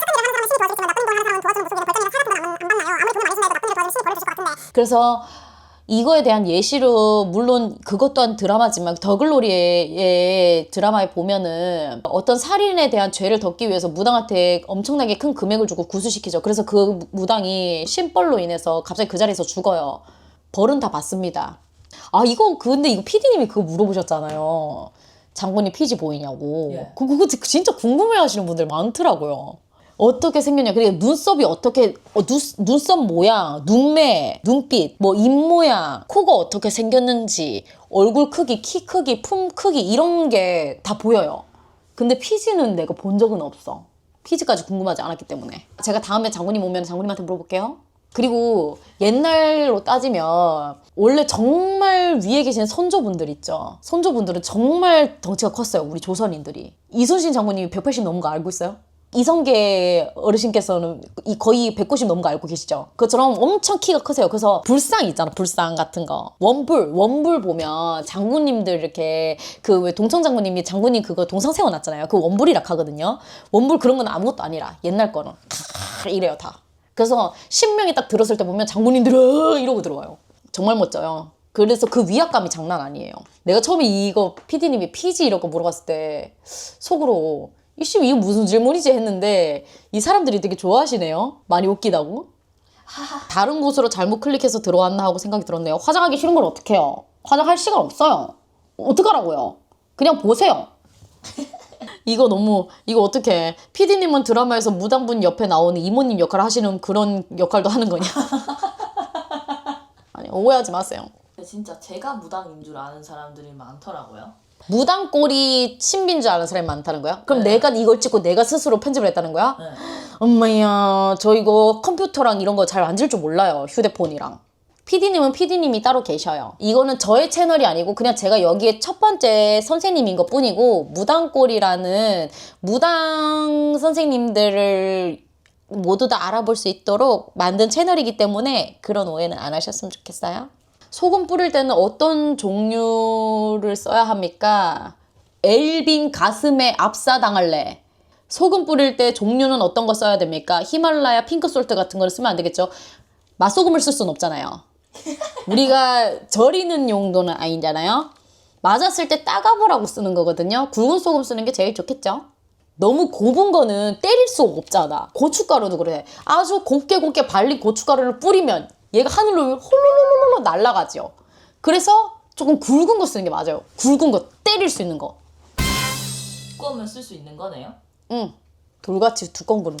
착한 일을 하는 사람은 신이 도와주겠지만 나쁜 일을 하는 사람은 도와주는 모습이 벌전이라 살아도 안 받나요? 아무리 돈을 많이 준다 해도 나쁜 일을 도와주면 신이 벌을 주실 것 같은데. 그래서 이거에 대한 예시로 물론 그것 또한 드라마지만 더글로리의 드라마에 보면은 어떤 살인에 대한 죄를 덮기 위해서 무당한테 엄청나게 큰 금액을 주고 구수시키죠. 그래서 그 무당이 신벌로 인해서 갑자기 그 자리에서 죽어요. 벌은 다 받습니다. 근데 이거 PD님이 그거 물어보셨잖아요. 장군님 피지 보이냐고. 예. 그거 진짜 궁금해 하시는 분들 많더라고요. 어떻게 생겼냐. 그리고 눈썹이 어떻게, 눈썹 모양, 눈매, 눈빛, 뭐 입 모양, 코가 어떻게 생겼는지, 얼굴 크기, 키 크기, 품 크기 이런 게 다 보여요. 근데 피지는 내가 본 적은 없어. 피지까지 궁금하지 않았기 때문에. 제가 다음에 장군님 오면 장군님한테 물어볼게요. 그리고 옛날로 따지면 원래 정말 위에 계신 선조분들 있죠. 선조분들은 정말 덩치가 컸어요. 우리 조선인들이. 이순신 장군님이 180 넘은 거 알고 있어요? 이성계 어르신께서는 거의 190 넘은 거 알고 계시죠? 그것처럼 엄청 키가 크세요. 그래서 불상 있잖아. 불상 같은 거. 원불 보면 장군님들 이렇게 그 왜 동청 장군님이 장군님 그거 동상 세워놨잖아요. 그 원불이라 하거든요. 원불 그런 건 아무것도 아니라 옛날 거는 다 이래요 다. 그래서 신명이 딱 들었을 때 보면 장군님들 이러고 들어와요. 정말 멋져요. 그래서 그 위압감이 장난 아니에요. 내가 처음에 이거 PD님이 피지 이런 거 물어봤을 때 속으로 이씨 이거 무슨 질문이지 했는데 이 사람들이 되게 좋아하시네요. 많이 웃기다고. 다른 곳으로 잘못 클릭해서 들어왔나 하고 생각이 들었네요. 화장하기 싫은 걸 어떡해요. 화장할 시간 없어요. 어떡하라고요. 그냥 보세요. 이거 어떡해. PD님은 드라마에서 무당분 옆에 나오는 이모님 역할을 하시는 그런 역할도 하는 거냐. 아니 오해하지 마세요. 진짜 제가 무당인 줄 아는 사람들이 많더라고요. 무당 꼴이 신비인 줄 아는 사람이 많다는 거야? 그럼 네. 내가 이걸 찍고 내가 스스로 편집을 했다는 거야? 네. 엄마야, 저 이거 컴퓨터랑 이런 거 잘 만질 줄 몰라요. 휴대폰이랑. PD님은 PD님이 따로 계셔요. 이거는 저의 채널이 아니고 그냥 제가 여기에 첫 번째 선생님인 것 뿐이고, 무당골이라는 무당 선생님들을 모두 다 알아볼 수 있도록 만든 채널이기 때문에 그런 오해는 안 하셨으면 좋겠어요. 소금 뿌릴 때는 어떤 종류를 써야 합니까? 엘빈 가슴에 압사당할래. 소금 뿌릴 때 종류는 어떤 거 써야 됩니까? 히말라야 핑크솔트 같은 걸 쓰면 안 되겠죠? 맛소금을 쓸 수는 없잖아요. 우리가 절이는 용도는 아니잖아요. 맞았을 때 따가보라고 쓰는 거거든요. 굵은 소금 쓰는 게 제일 좋겠죠. 너무 곱은 거는 때릴 수가 없잖아. 고춧가루도 그래. 아주 곱게 발린 고춧가루를 뿌리면 얘가 하늘로 홀로로로로 날아가죠. 그래서 조금 굵은 거 쓰는 게 맞아요. 굵은 거, 때릴 수 있는 거. 두꺼우면 쓸 수 있는 거네요? 응. 돌같이 두꺼운 거는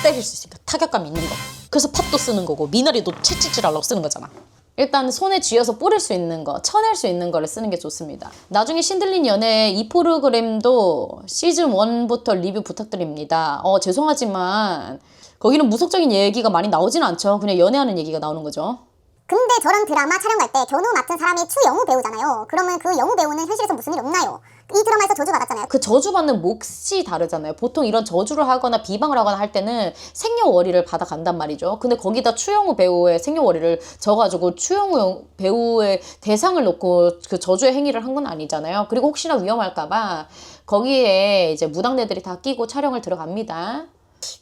때릴 수 있으니까 타격감 있는 거. 그래서 팥도 쓰는 거고 미나리도 채찍질 하려고 쓰는 거잖아. 일단 손에 쥐어서 뿌릴 수 있는 거, 쳐낼 수 있는 거를 쓰는 게 좋습니다. 나중에 신들린 연애 이 프로그램도 시즌 1부터 리뷰 부탁드립니다. 죄송하지만 거기는 무속적인 얘기가 많이 나오진 않죠. 그냥 연애하는 얘기가 나오는 거죠. 근데 저런 드라마 촬영할 때 견우 맡은 사람이 추영우 배우잖아요. 그러면 그 영우 배우는 현실에서 무슨 일 없나요? 이 드라마에서 저주 받았잖아요. 그 저주받는 몫이 다르잖아요. 보통 이런 저주를 하거나 비방을 하거나 할 때는 생년월일을 받아간단 말이죠. 근데 거기다 추영우 배우의 생년월일을 져가지고 추영우 배우의 대상을 놓고 그 저주의 행위를 한 건 아니잖아요. 그리고 혹시나 위험할까봐 거기에 이제 무당대들이 다 끼고 촬영을 들어갑니다.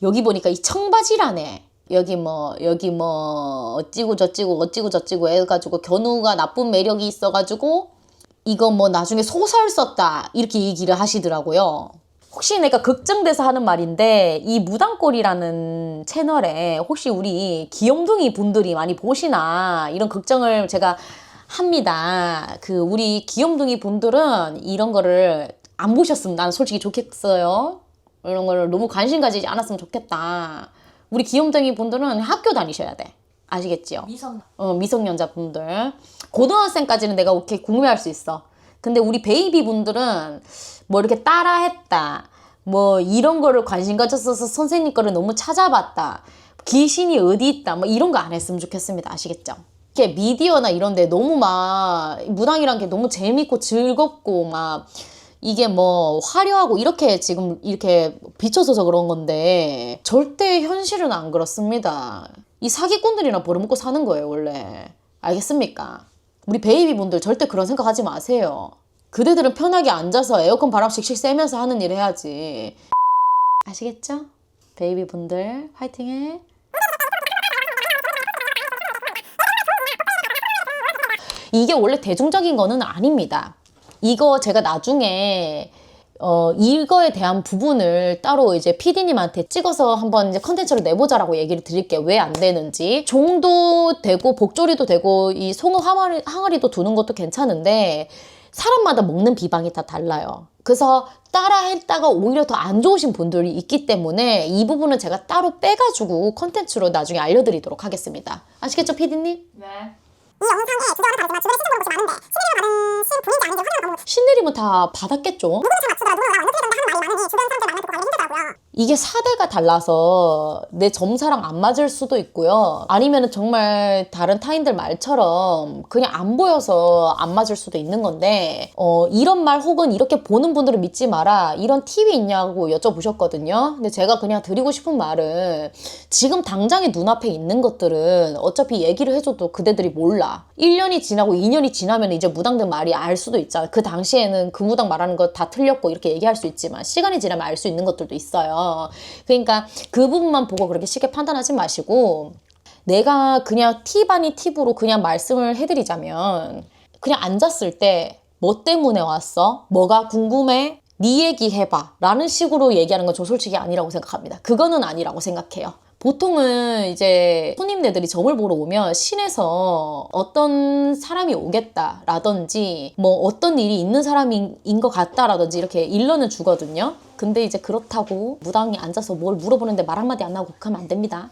여기 보니까 이 청바지라네. 여기 뭐 어찌고 저찌고 해가지고 견우가 나쁜 매력이 있어가지고 이거 뭐 나중에 소설 썼다 이렇게 얘기를 하시더라고요. 혹시 내가 걱정돼서 하는 말인데 이 무당골이라는 채널에 혹시 우리 귀염둥이 분들이 많이 보시나 이런 걱정을 제가 합니다. 그 우리 귀염둥이 분들은 이런 거를 안 보셨으면 난 솔직히 좋겠어요. 이런 거를 너무 관심 가지지 않았으면 좋겠다. 우리 귀염둥이 분들은 학교 다니셔야 돼. 아시겠지요? 미성년자분들. 고등학생까지는 내가 오케이 궁금해할 수 있어. 근데 우리 베이비 분들은 뭐 이렇게 따라했다. 뭐 이런 거를 관심 가졌어서 선생님 거를 너무 찾아봤다. 귀신이 어디 있다. 뭐 이런 거 안 했으면 좋겠습니다. 아시겠죠? 이렇게 미디어나 이런 데 너무 막 무당이란 게 너무 재밌고 즐겁고 막 이게 뭐 화려하고 이렇게 지금 이렇게 비춰져서 그런 건데 절대 현실은 안 그렇습니다. 이 사기꾼들이나 벌어먹고 사는 거예요 원래. 알겠습니까? 우리 베이비 분들 절대 그런 생각하지 마세요. 그대들은 편하게 앉아서 에어컨 바람 씩씩 쐬면서 하는 일 해야지. 아시겠죠? 베이비 분들 화이팅해. 이게 원래 대중적인 거는 아닙니다. 이거 제가 나중에 이거에 대한 부분을 따로 이제 PD님한테 찍어서 한번 이제 컨텐츠로 내보자라고 얘기를 드릴게요. 왜 안 되는지. 종도 되고 복조리도 되고 이 송어 항아리도 두는 것도 괜찮은데 사람마다 먹는 비방이 다 달라요. 그래서 따라 했다가 오히려 더 안 좋으신 분들이 있기 때문에 이 부분은 제가 따로 빼가지고 컨텐츠로 나중에 알려드리도록 하겠습니다. 아시겠죠, PD님? 네. 이 영상에 주저하는 다르지만 주변에 실제로 보는 곳이 많은데 신내림을 받은 분인지 아닌지 확인을 너무 신내림은 다 받았겠죠? 누구를 잘 맞추더라 누구가 완전 틀리던가 하는 말이 많으니 주변 사람들 만날 보고 알기 힘들더라고요. 이게 사대가 달라서 내 점사랑 안 맞을 수도 있고요. 아니면 정말 다른 타인들 말처럼 그냥 안 보여서 안 맞을 수도 있는 건데 이런 말 혹은 이렇게 보는 분들은 믿지 마라. 이런 팁이 있냐고 여쭤보셨거든요. 근데 제가 그냥 드리고 싶은 말은 지금 당장에 눈앞에 있는 것들은 어차피 얘기를 해줘도 그대들이 몰라. 1년이 지나고 2년이 지나면 이제 무당들 말이 알 수도 있잖아. 그 당시에는 그 무당 말하는 거 다 틀렸고 이렇게 얘기할 수 있지만 시간이 지나면 알 수 있는 것들도 있어요. 그러니까 그 부분만 보고 그렇게 쉽게 판단하지 마시고 내가 그냥 팁 아닌 팁으로 그냥 말씀을 해드리자면 그냥 앉았을 때 뭐 때문에 왔어? 뭐가 궁금해? 네 얘기 해봐 라는 식으로 얘기하는 건 저 솔직히 아니라고 생각합니다. 그거는 아니라고 생각해요. 보통은 이제 손님네들이 점을 보러 오면 신에서 어떤 사람이 오겠다라든지 뭐 어떤 일이 있는 사람인 것 같다라든지 이렇게 일러는 주거든요. 근데 이제 그렇다고 무당이 앉아서 뭘 물어보는데 말 한마디 안 나오고 가면 안 됩니다.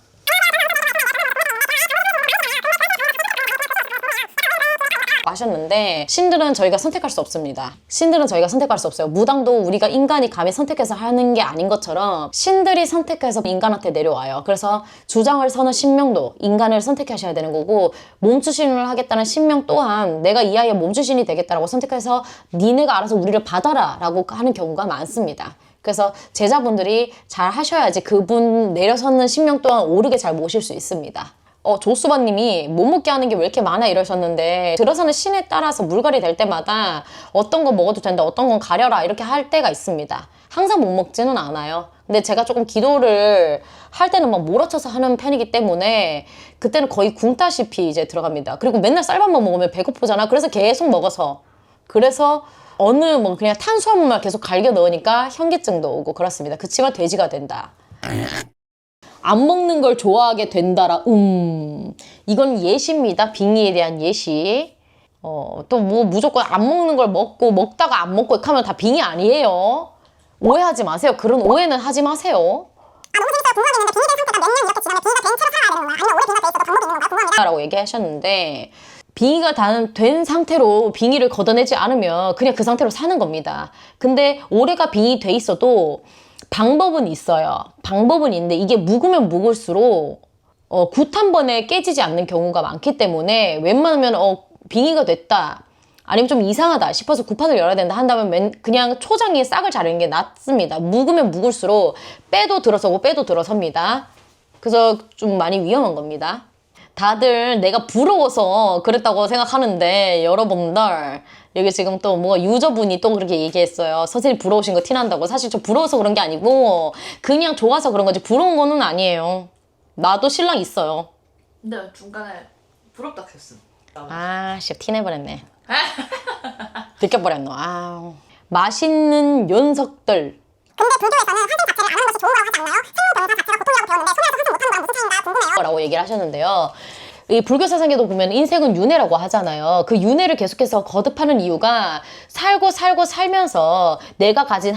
하셨는데 신들은 저희가 선택할 수 없습니다. 신들은 저희가 선택할 수 없어요. 무당도 우리가 인간이 감히 선택해서 하는 게 아닌 것처럼 신들이 선택해서 인간한테 내려와요. 그래서 주장을 서는 신명도 인간을 선택하셔야 되는 거고 몸주신을 하겠다는 신명 또한 내가 이 아이의 몸주신이 되겠다라고 선택해서 니네가 알아서 우리를 받아라 라고 하는 경우가 많습니다. 그래서 제자분들이 잘 하셔야지 그분 내려서는 신명 또한 오르게 잘 모실 수 있습니다. 조수바님이 못 먹게 하는 게 왜 이렇게 많아 이러셨는데 들어서는 신에 따라서 물갈이 될 때마다 어떤 거 먹어도 된다 어떤 건 가려라 이렇게 할 때가 있습니다. 항상 못 먹지는 않아요. 근데 제가 조금 기도를 할 때는 막 몰아쳐서 하는 편이기 때문에 그때는 거의 굶다시피 이제 들어갑니다. 그리고 맨날 쌀밥만 먹으면 배고프잖아. 그래서 계속 먹어서 그래서 어느 뭐 그냥 탄수화물만 계속 갈겨 넣으니까 현기증도 오고 그렇습니다. 그치만 돼지가 된다. 안 먹는 걸 좋아하게 된다라. 이건 예시입니다. 빙의에 대한 예시. 또 뭐 무조건 안 먹는 걸 먹고 먹다가 안 먹고 이렇게 하면 다 빙의 아니에요. 오해하지 마세요. 그런 오해는 하지 마세요. 너무 재밌어요. 궁금한 게 있는데 빙의된 상태가 몇 년 이렇게 지나면 빙의가 된 채로 살아야 되는 건가요? 아니면 오래 빙의가 돼 있어도 방법이 있는 건가요? 궁금합니다. 라고 얘기하셨는데 빙의가 된 상태로 빙의를 걷어내지 않으면 그냥 그 상태로 사는 겁니다. 근데 올해가 빙의 돼 있어도 방법은 있어요. 방법은 있는데 이게 묵으면 묵을수록 굿 한 번에 깨지지 않는 경우가 많기 때문에 웬만하면 빙의가 됐다 아니면 좀 이상하다 싶어서 굿판을 열어야 된다 한다면 그냥 초장에 싹을 자르는 게 낫습니다. 묵으면 묵을수록 빼도 들어서고 빼도 들어섭니다. 그래서 좀 많이 위험한 겁니다. 다들 내가 부러워서 그랬다고 생각하는데 여러분들 여기 지금 또 뭐 유저분이 또 그렇게 얘기했어요. 선생님 부러우신 거 티난다고. 사실 저 부러워서 그런 게 아니고 그냥 좋아서 그런 거지 부러운 거는 아니에요. 나도 신랑 있어요. 근데 중간에 부럽다 했음. 씨 티내버렸네. 느껴버렸노. 맛있는 녀석들. 근데 불교에서는 환생 자체를 안 하는 것이 좋은 거라고 하지 않나요? 생로병사 자체가 고통이라고 배웠는데 소멸해서 환생 못하는 거랑 무슨 차이인가 궁금해요. 라고 얘기를 하셨는데요. 이 불교 사상에도 보면 인생은 윤회라고 하잖아요. 그 윤회를 계속해서 거듭하는 이유가 살면서 내가 가진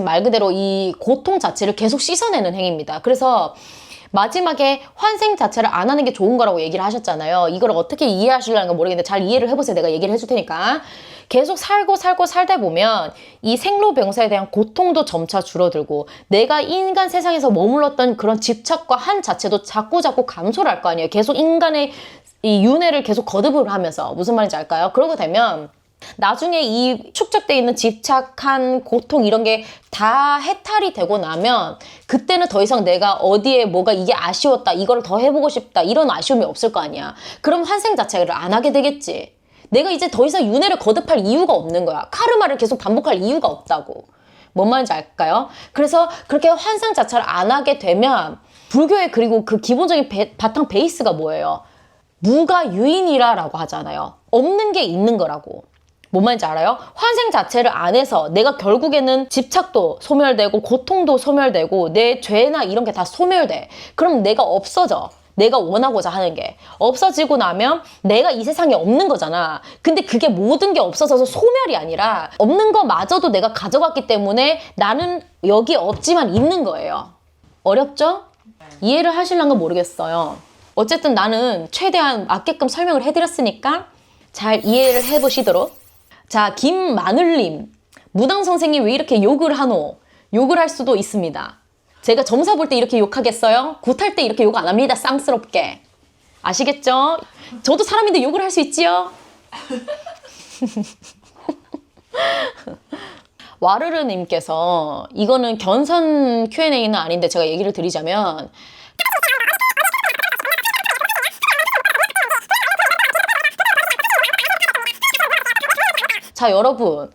말 그대로 이 고통 자체를 계속 씻어내는 행위입니다. 그래서 마지막에 환생 자체를 안 하는 게 좋은 거라고 얘기를 하셨잖아요. 이걸 어떻게 이해하시려는 건 모르겠는데 잘 이해를 해보세요. 내가 얘기를 해줄 테니까. 계속 살다 보면 이 생로병사에 대한 고통도 점차 줄어들고 내가 인간 세상에서 머물렀던 그런 집착과 한 자체도 자꾸 감소를 할 거 아니에요. 계속 인간의 이 윤회를 계속 거듭을 하면서 무슨 말인지 알까요? 그러게 되면 나중에 이 축적돼 있는 집착한 고통 이런 게 다 해탈이 되고 나면 그때는 더 이상 내가 어디에 뭐가 이게 아쉬웠다 이거를 더 해보고 싶다 이런 아쉬움이 없을 거 아니야. 그럼 환생 자체를 안 하게 되겠지. 내가 이제 더 이상 윤회를 거듭할 이유가 없는 거야. 카르마를 계속 반복할 이유가 없다고. 뭔 말인지 알까요? 그래서 그렇게 환생 자체를 안 하게 되면 불교의 그리고 그 기본적인 바탕 베이스가 뭐예요? 무가 유인이라고 하잖아요. 없는 게 있는 거라고. 뭔 말인지 알아요? 환생 자체를 안 해서 내가 결국에는 집착도 소멸되고 고통도 소멸되고 내 죄나 이런 게 다 소멸돼. 그럼 내가 없어져. 내가 원하고자 하는 게 없어지고 나면 내가 이 세상에 없는 거잖아. 근데 그게 모든 게 없어져서 소멸이 아니라 없는 거마저도 내가 가져갔기 때문에 나는 여기 없지만 있는 거예요. 어렵죠? 이해를 하실랑가 모르겠어요. 어쨌든 나는 최대한 맞게끔 설명을 해드렸으니까 잘 이해를 해보시도록. 자, 김마늘님. 무당 선생님 왜 이렇게 욕을 하노? 욕을 할 수도 있습니다. 제가 점사 볼 때 이렇게 욕하겠어요? 굿할 때 이렇게 욕 안 합니다. 쌍스럽게. 아시겠죠? 저도 사람인데 욕을 할 수 있지요? 와르르님께서 이거는 견선 Q&A는 아닌데 제가 얘기를 드리자면 자, 여러분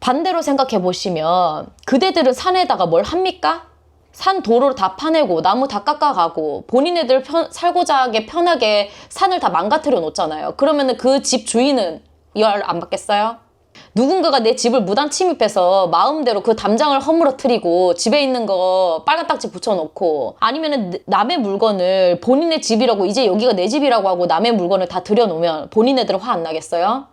반대로 생각해 보시면 그대들은 산에다가 뭘 합니까? 산 도로를 다 파내고 나무 다 깎아가고 본인네들 살고자 하게 편하게 산을 다 망가뜨려 놓잖아요. 그러면은 그 집 주인은 열 안 받겠어요? 누군가가 내 집을 무단 침입해서 마음대로 그 담장을 허물어뜨리고 집에 있는 거 빨간 딱지 붙여놓고 아니면은 남의 물건을 본인의 집이라고 이제 여기가 내 집이라고 하고 남의 물건을 다 들여놓으면 본인네들은 화 안 나겠어요?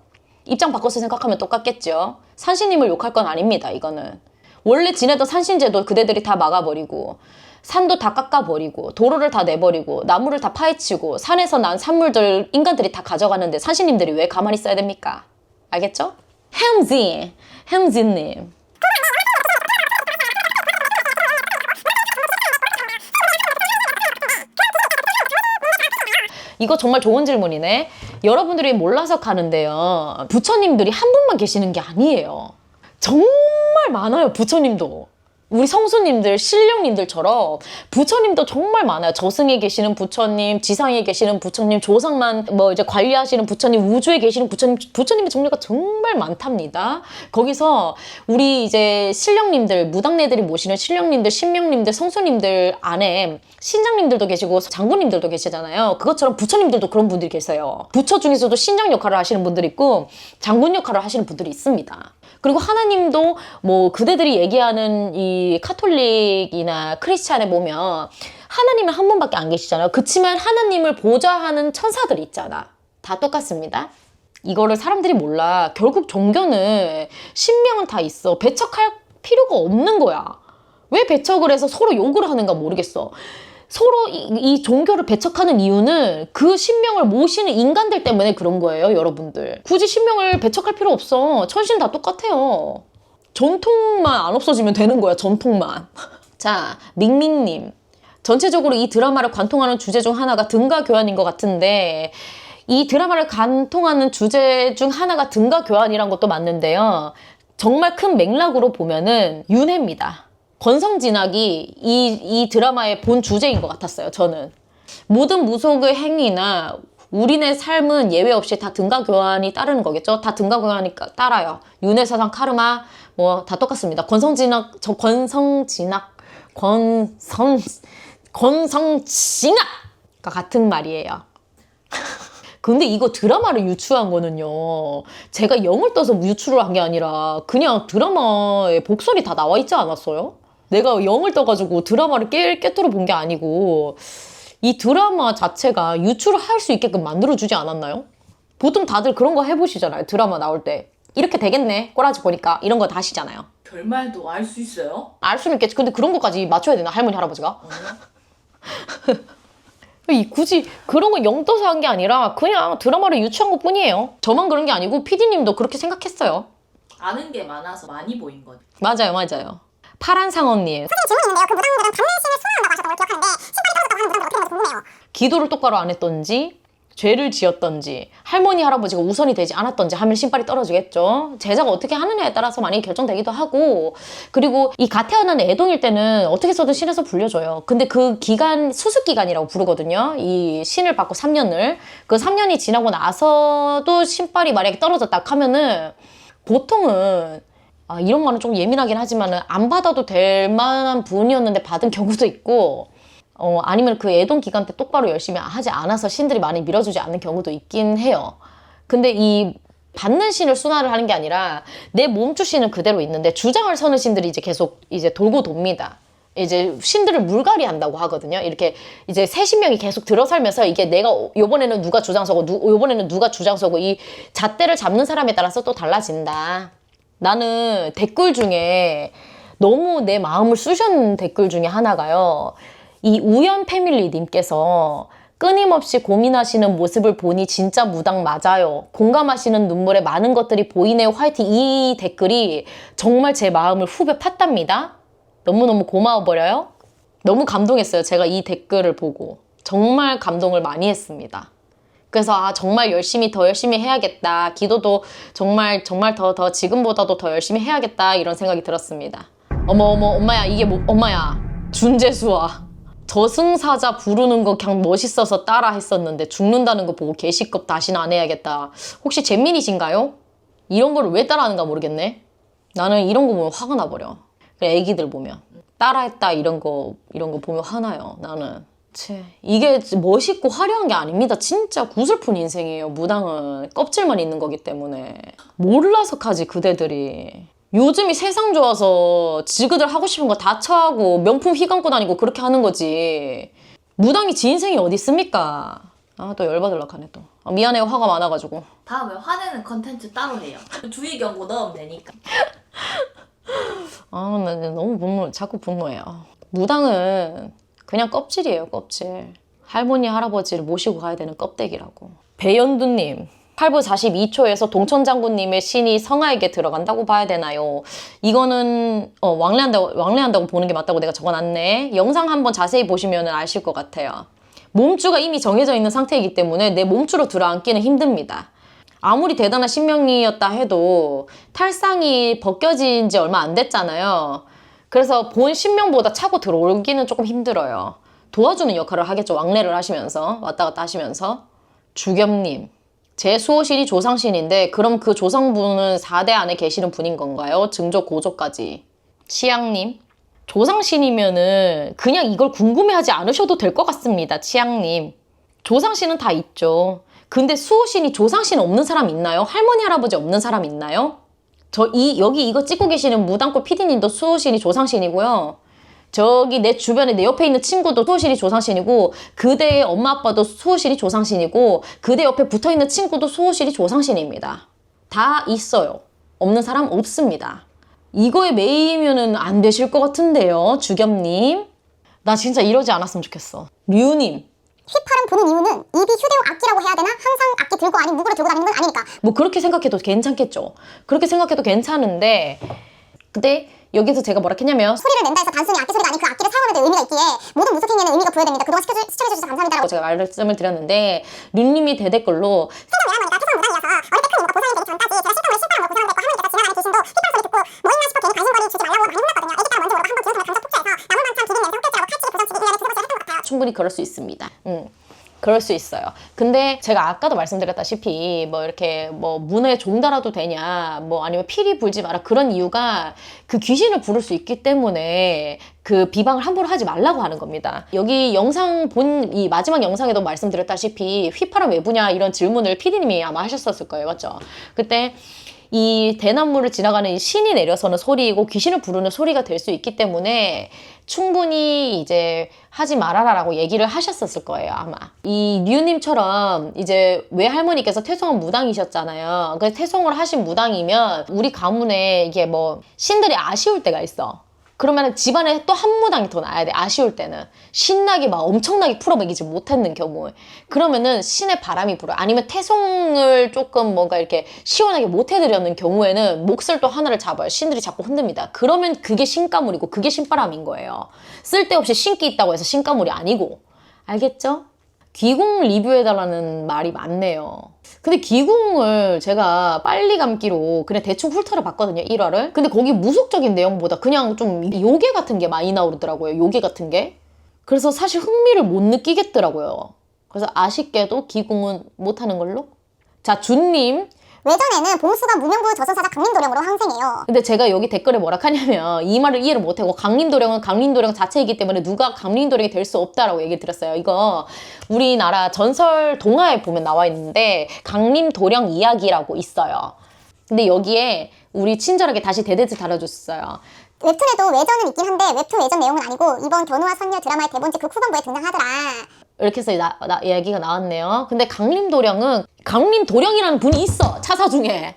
입장 바꿔서 생각하면 똑같겠죠. 산신님을 욕할 건 아닙니다. 이거는 원래 지내던 산신제도 그대들이 다 막아버리고 산도 다 깎아버리고 도로를 다 내버리고 나무를 다 파헤치고 산에서 난 산물들 인간들이 다 가져가는데 산신님들이 왜 가만히 있어야 됩니까? 알겠죠? 햄지님. 이거 정말 좋은 질문이네. 여러분들이 몰라서 가는데요. 부처님들이 한 분만 계시는 게 아니에요. 정말 많아요, 부처님도. 우리 성수님들, 신령님들처럼 부처님도 정말 많아요. 저승에 계시는 부처님, 지상에 계시는 부처님, 조상만 뭐 이제 관리하시는 부처님, 우주에 계시는 부처님의 종류가 정말 많답니다. 거기서 우리 이제 신령님들, 무당네들이 모시는 신령님들, 신명님들, 성수님들 안에 신장님들도 계시고 장군님들도 계시잖아요. 그것처럼 부처님들도 그런 분들이 계세요. 부처 중에서도 신장 역할을 하시는 분들이 있고 장군 역할을 하시는 분들이 있습니다. 그리고 하나님도 뭐 그대들이 얘기하는 이 카톨릭이나 크리스찬에 보면 하나님은 한 분밖에 안 계시잖아요. 그치만 하나님을 보좌하는 천사들이 있잖아. 다 똑같습니다. 이거를 사람들이 몰라. 결국 종교는 신명은 다 있어. 배척할 필요가 없는 거야. 왜 배척을 해서 서로 욕을 하는가 모르겠어. 서로 이 종교를 배척하는 이유는 그 신명을 모시는 인간들 때문에 그런 거예요, 여러분들. 굳이 신명을 배척할 필요 없어. 천신 다 똑같아요. 전통만 안 없어지면 되는 거야, 전통만. 자, 밍밍님. 전체적으로 이 드라마를 관통하는 주제 중 하나가 등가 교환인 것 같은데 이 드라마를 관통하는 주제 중 하나가 등가 교환이란 것도 맞는데요. 정말 큰 맥락으로 보면은 윤회입니다. 권성진학이 이 드라마의 본 주제인 것 같았어요, 저는. 모든 무속의 행위나 우리네 삶은 예외 없이 다 등가 교환이 따르는 거겠죠? 다 등가 교환이 따라요. 윤회사상 카르마 뭐 다 똑같습니다. 권성진학과 같은 말이에요. 근데 이거 드라마를 유추한 거는요. 제가 영을 떠서 유추를 한 게 아니라 그냥 드라마에 복선이 다 나와 있지 않았어요? 내가 영을 떠가지고 드라마를 깨뜨려 본 게 아니고 이 드라마 자체가 유추를 할 수 있게끔 만들어주지 않았나요? 보통 다들 그런 거 해보시잖아요. 드라마 나올 때. 이렇게 되겠네. 꼬라지 보니까. 이런 거 다 하시잖아요. 결말도 알 수 있어요? 알 수는 있겠지. 근데 그런 것까지 맞춰야 되나? 할머니, 할아버지가? 굳이 그런 거 영 떠서 한 게 아니라 그냥 드라마를 유추한 것 뿐이에요. 저만 그런 게 아니고 PD님도 그렇게 생각했어요. 아는 게 많아서 많이 보인 거죠. 맞아요, 맞아요. 파란상어님. 선생님 질문이 있는데요. 그 무당들은 받는 신을 수호한다고 하셨던 걸 기억하는데 신발이 떨어졌다고 하는 무당들 어떻게 되는지 궁금해요. 기도를 똑바로 안 했던지 죄를 지었던지 할머니 할아버지가 우선이 되지 않았던지 하면 신발이 떨어지겠죠. 제자가 어떻게 하느냐에 따라서 많이 결정되기도 하고 그리고 이 갓 태어난 애동일 때는 어떻게 해서든 신에서 불려줘요. 근데 그 기간 수습기간이라고 부르거든요. 이 신을 받고 3년을 그 3년이 지나고 나서도 신발이 만약에 떨어졌다 하면은 보통은 이런 말은 좀 예민하긴 하지만 안 받아도 될 만한 분이었는데 받은 경우도 있고 아니면 그 애동 기간 때 똑바로 열심히 하지 않아서 신들이 많이 밀어주지 않는 경우도 있긴 해요. 근데 이 받는 신을 순화를 하는 게 아니라 내 몸주 신은 그대로 있는데 주장을 서는 신들이 이제 계속 이제 돌고 돕니다. 이제 신들을 물갈이 한다고 하거든요. 이렇게 이제 새 신명이 계속 들어설면서 이게 내가 요번에는 누가 주장 서고 요번에는 누가 주장 서고 이 잣대를 잡는 사람에 따라서 또 달라진다. 나는 댓글 중에 너무 내 마음을 쑤셨는 댓글 중에 하나가요. 이 우연 패밀리님께서 끊임없이 고민하시는 모습을 보니 진짜 무당 맞아요. 공감하시는 눈물에 많은 것들이 보이네요. 화이팅. 이 댓글이 정말 제 마음을 후벼 팠답니다. 너무너무 고마워버려요. 너무 감동했어요. 제가 이 댓글을 보고. 정말 감동을 많이 했습니다. 그래서 정말 더 열심히 해야겠다. 기도도 정말 더 지금보다도 더 열심히 해야겠다. 이런 생각이 들었습니다. 어머 엄마야 이게 엄마야 준재수아. 저승사자 부르는 거 그냥 멋있어서 따라 했었는데 죽는다는 거 보고 개시급 다시는 안 해야겠다. 혹시 잼민이신가요? 이런 거를 왜 따라하는가 모르겠네. 나는 이런 거 보면 화가 나버려. 애기들 보면 따라했다 이런 거 보면 화나요. 나는 이게 멋있고 화려한 게 아닙니다. 진짜 구슬픈 인생이에요. 무당은 껍질만 있는 거기 때문에 몰라서 하지 그대들이. 요즘이 세상 좋아서 지그들 하고 싶은 거 다 처하고 명품 휘감고 다니고 그렇게 하는 거지. 무당이 지 인생이 어디 있습니까? 또 열받으려고 하네 또. 미안해요. 화가 많아가지고. 다음에 화내는 컨텐츠 따로 해요. 주의 경고 넣으면 되니까. 나 너무 자꾸 분노해요. 무당은 그냥 껍질이에요, 껍질. 할머니, 할아버지를 모시고 가야 되는 껍데기라고. 배연두님, 8부 42초에서 동천장군님의 신이 성아에게 들어간다고 봐야 되나요? 이거는 왕래한다고 보는 게 맞다고 내가 적어놨네. 영상 한번 자세히 보시면 아실 것 같아요. 몸주가 이미 정해져 있는 상태이기 때문에 내 몸주로 들어앉기는 힘듭니다. 아무리 대단한 신명이었다 해도 탈상이 벗겨진 지 얼마 안 됐잖아요. 그래서 본 신명보다 차고 들어오기는 조금 힘들어요. 도와주는 역할을 하겠죠. 왕래를 하시면서 왔다 갔다 하시면서. 주겸님, 제 수호신이 조상신인데 그럼 그 조상분은 4대 안에 계시는 분인 건가요? 증조 고조까지. 치양님, 조상신이면은 그냥 이걸 궁금해하지 않으셔도 될 것 같습니다. 치양님, 조상신은 다 있죠. 근데 수호신이 조상신 없는 사람 있나요? 할머니 할아버지 없는 사람 있나요? 여기 이거 찍고 계시는 무당골 PD님도 수호신이 조상신이고요. 저기 내 주변에 내 옆에 있는 친구도 수호신이 조상신이고, 그대의 엄마 아빠도 수호신이 조상신이고, 그대 옆에 붙어있는 친구도 수호신이 조상신입니다. 다 있어요. 없는 사람 없습니다. 이거에 매이면은 안 되실 것 같은데요, 주겸님. 나 진짜 이러지 않았으면 좋겠어. 류님, 휘파람 부는 이유는 입이 휴대용 악기라고 해야 되나? 항상 악기 들고 아닌 무구를 들고 다니는 건 아니니까. 뭐 그렇게 생각해도 괜찮겠죠. 그렇게 생각해도 괜찮은데, 근데 여기서 제가 뭐라 했냐면, 소리를 낸다 해서 단순히 악기 소리가 아닌 그 악기를 사용하는 데 의미가 있기에 모든 무속행위에는 의미가 부여됩니다. 그동안 시청해주셔서 감사합니다. 제가 말씀을 드렸는데, 류님이 대댓글로 생각 외할머니가 태성 무당이어서 어릴 때 큰 이유가 보살이 되기 전까지 제가 실감을 휘파람으로 보살을 냈고 할머니께서 지나가는 귀신도 휘파람 소리 듣고 뭐 있나 싶어 괜히 관심거리 주지 말라고 많이 혼났거든요. 애기 때가 먼저 오르고 한번 기운통에 강사 폭주해서 나무 반찬 비빔 냄새 헛개질하고 칼치기 부정치기 1년에 2-3번씩 했던 것 같아요. 충분히 그럴 수 있습니다. 그럴 수 있어요. 근데 제가 아까도 말씀드렸다시피 뭐 이렇게 뭐 문에 종달아도 되냐, 뭐 아니면 피리 불지 마라, 그런 이유가 그 귀신을 부를 수 있기 때문에 그 비방을 함부로 하지 말라고 하는 겁니다. 여기 영상 이 마지막 영상에도 말씀드렸다시피 휘파람 왜 부냐 이런 질문을 PD님이 아마 하셨었을 거예요. 맞죠? 그때 이 대나무를 지나가는 이 신이 내려서는 소리이고 귀신을 부르는 소리가 될 수 있기 때문에 충분히 이제 하지 말아라라고 얘기를 하셨었을 거예요, 아마. 이 류님처럼 이제 외할머니께서 퇴송한 무당이셨잖아요. 그래서 퇴송을 하신 무당이면 우리 가문에 이게 뭐 신들이 아쉬울 때가 있어. 그러면 집안에 또 한 무당이 더 나야 돼. 아쉬울 때는. 신나게 막 엄청나게 풀어먹이지 못했는 경우에. 그러면은 신의 바람이 불어요. 아니면 태송을 조금 뭔가 이렇게 시원하게 못 해드렸는 경우에는 몫을 또 하나를 잡아요. 신들이 자꾸 흔듭니다. 그러면 그게 신가물이고 그게 신바람인 거예요. 쓸데없이 신기 있다고 해서 신가물이 아니고. 알겠죠? 귀궁 리뷰해달라는 말이 많네요. 근데 귀궁을 제가 빨리 감기로 그냥 대충 훑어려 봤거든요, 1화를. 근데 거기 무속적인 내용보다 그냥 좀 요괴 같은 게 많이 나오더라고요, 요괴 같은 게. 그래서 사실 흥미를 못 느끼겠더라고요. 그래서 아쉽게도 귀궁은 못하는 걸로. 자, 준님. 외전에는 봉수가 무명부 저승사자 강림도령으로 항생해요. 근데 제가 여기 댓글에 뭐라 하냐면 이 말을 이해를 못하고 강림도령은 강림도령 자체이기 때문에 누가 강림도령이 될 수 없다라고 얘기 드렸어요. 이거 우리나라 전설 동화에 보면 나와 있는데 강림도령 이야기라고 있어요. 근데 여기에 우리 친절하게 다시 대대지 달아줬어요. 웹툰에도 외전은 있긴 한데 웹툰 외전 내용은 아니고 이번 견우와 선녀 드라마의 대본집 극 후반부에 등장하더라. 이렇게 해서 얘기가 나왔네요. 근데 강림도령은 강림도령이라는 분이 있어, 차사 중에.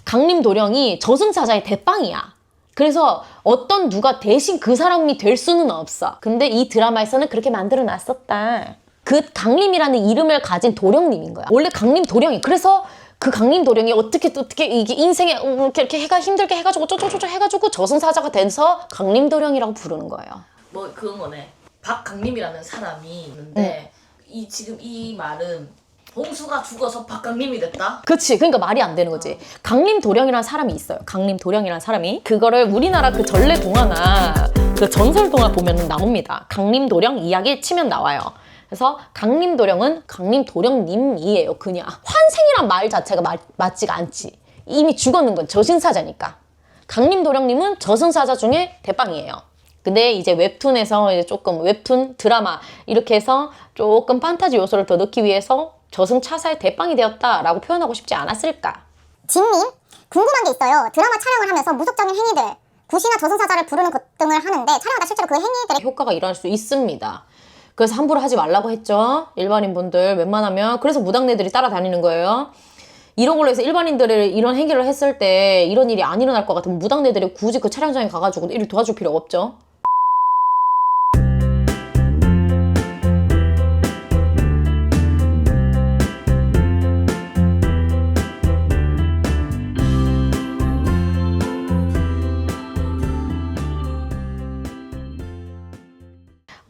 강림도령이 저승사자의 대빵이야. 그래서 어떤 누가 대신 그 사람이 될 수는 없어. 근데 이 드라마에서는 그렇게 만들어 놨었다. 그 강림이라는 이름을 가진 도령님인 거야. 원래 강림도령이. 그래서 그 강림도령이 어떻게 이게 인생에 이렇게 해가 힘들게 해가지고 쪼쪼쪼 해가지고 저승사자가 돼서 강림도령이라고 부르는 거예요. 뭐 그런 거네. 박강림이라는 사람이 있는데 지금 이 말은 봉수가 죽어서 박강림이 됐다? 그치. 그러니까 말이 안 되는 거지. 강림도령이라는 사람이 있어요. 강림도령이라는 사람이. 그거를 우리나라 그 전래 동화나 그 전설 동화 보면 나옵니다. 강림도령 이야기 치면 나와요. 그래서 강림도령은 강림도령님이에요. 그냥 환생이란 말 자체가 맞지가 않지. 이미 죽었는 건 저승사자니까. 강림도령님은 저승사자 중에 대빵이에요. 근데 이제 웹툰에서 이제 조금 웹툰 드라마 이렇게 해서 조금 판타지 요소를 더 넣기 위해서 저승차사의 대빵이 되었다라고 표현하고 싶지 않았을까? 진님, 궁금한 게 있어요. 드라마 촬영을 하면서 무속적인 행위들, 굿이나 저승사자를 부르는 것 등을 하는데 촬영하다 실제로 그 행위들의 효과가 일어날 수 있습니다. 그래서 함부로 하지 말라고 했죠. 일반인 분들 웬만하면. 그래서 무당네들이 따라다니는 거예요. 이런 걸로 해서 일반인들이 이런 행위를 했을 때 이런 일이 안 일어날 것 같으면 무당네들이 굳이 그 촬영장에 가가지고 일을 도와줄 필요가 없죠.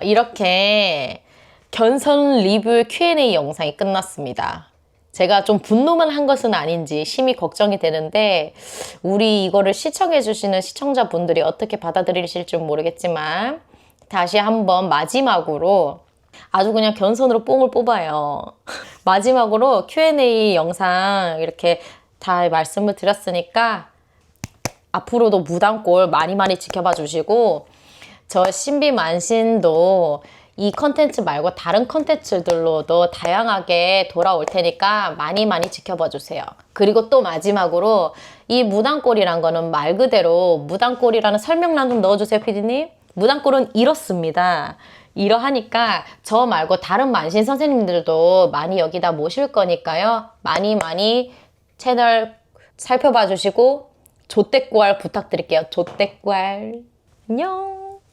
이렇게 견선 리뷰 Q&A 영상이 끝났습니다. 제가 좀 분노만 한 것은 아닌지 심히 걱정이 되는데 우리 이거를 시청해주시는 시청자분들이 어떻게 받아들이실지 모르겠지만 다시 한번 마지막으로 아주 그냥 견선으로 뽕을 뽑아요. 마지막으로 Q&A 영상 이렇게 다 말씀을 드렸으니까 앞으로도 무당골 많이 지켜봐 주시고 저 신비만신도 이 컨텐츠 말고 다른 컨텐츠들로도 다양하게 돌아올 테니까 많이 지켜봐 주세요. 그리고 또 마지막으로 이 무당골이란 거는 말 그대로 무당골이라는 설명란 좀 넣어주세요, 피디님. 무당골은 이렇습니다. 이러하니까 저 말고 다른 만신 선생님들도 많이 여기다 모실 거니까요. 많이 채널 살펴봐 주시고 조댓구알 부탁드릴게요. 조댓구알. 안녕.